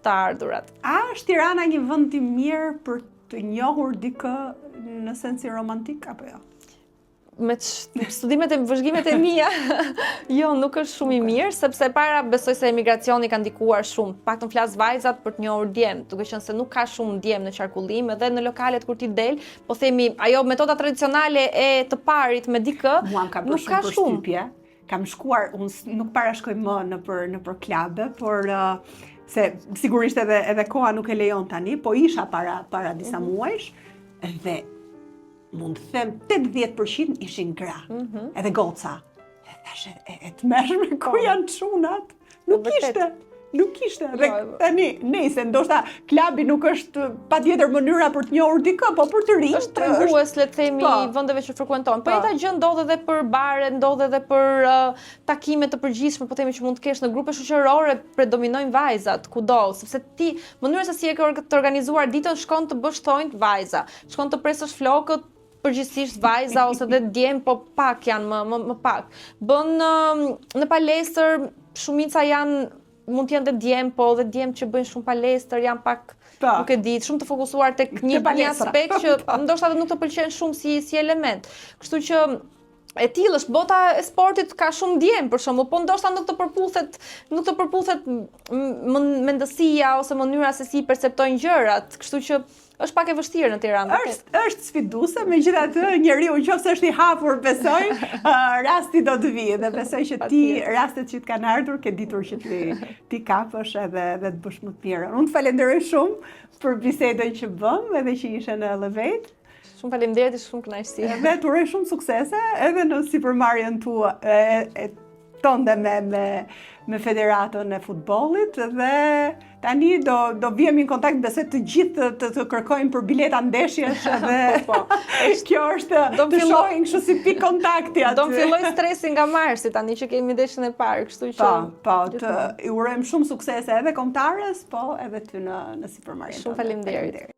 të ardhurat. A është Tirana një vend i mirë për të njohur dikë në sensin romantik apo jo? Me studimet e vëzhgimet e mia, jo, nuk është shumë i mirë, sepse para besoj se emigracioni ka ndikuar shumë. Pak të flas vajzat për të njohur djem, duke qenë se nuk ka shumë djem në qarkullim, edhe në lokalet kur ti del, po themi, ajo metoda tradicionale e të parit me dikë, nuk ka shumë. Kam shkuar, unë nuk parashkoj më nëpër klabe, por se sigurisht edhe koha nuk e lejon tani, po isha para disa muajsh, dhe mund të them 80% ishin gra, edhe goca. E thash, e të mërshme, ku janë çunat? Nuk ishte. Dhe tani, nejse, ndoshta klabi nuk është patjetër mënyra për të njohur dikë, po për të rinj. Është tregues, le të themi, vendeve që frekuenton. Po ata gjë ndodh edhe për bare, ndodh edhe për takime të përgjithshme, po themi që mund të kesh në grupe shoqërore, predominojnë vajzat kudo, sepse ti mënyra se si e ke të organizuar ditën, shkon të bësh thonjt vajza, shkon të presësh flokët, përgjithsisht vajza ose dhe djem, po pak janë më pak. Bën në palestër, shumica mund të janë dhe djem, po dhe djem që bëjnë shumë palestër janë pak, nuk e di, shumë të fokusuar tek një aspekt që ndoshta nuk të pëlqen shumë si element. Kështu që e tillë është bota e sportit, ka shumë djem për shembull, po ndoshta nuk të përputhet mendësia ose mënyra se si perceptojnë gjërat, kështu që është pak e vështirë në Tiranë. Është sfiduese, megjithatë njeriu nëse është i hapur, besoj, rasti do të vijë, dhe besoj që ti rastet që të kanë ardhur ke ditur që ti kapësh edhe të bësh më të mirë. Unë të falenderoj shumë për bisedën që bëm, edhe që ishe në Elevate. Shumë faleminderit, ishte shumë kënaqësi. Dhe të uroj shumë suksese edhe në sipërmarrjen tonë me Federatën e Futbollit, dhe tani do vijemi në kontakt, besoj të gjithë të kërkojnë për bileta ndeshjesh, dhe kjo është të shohin kështu si pikë kontakti aty. Do të filloj stresi nga marsi tani që kemi ndeshjen e parë, kështu që i urojmë shumë suksese edhe kombëtares, po edhe ty në sipërmarrjen. Shumë faleminderit.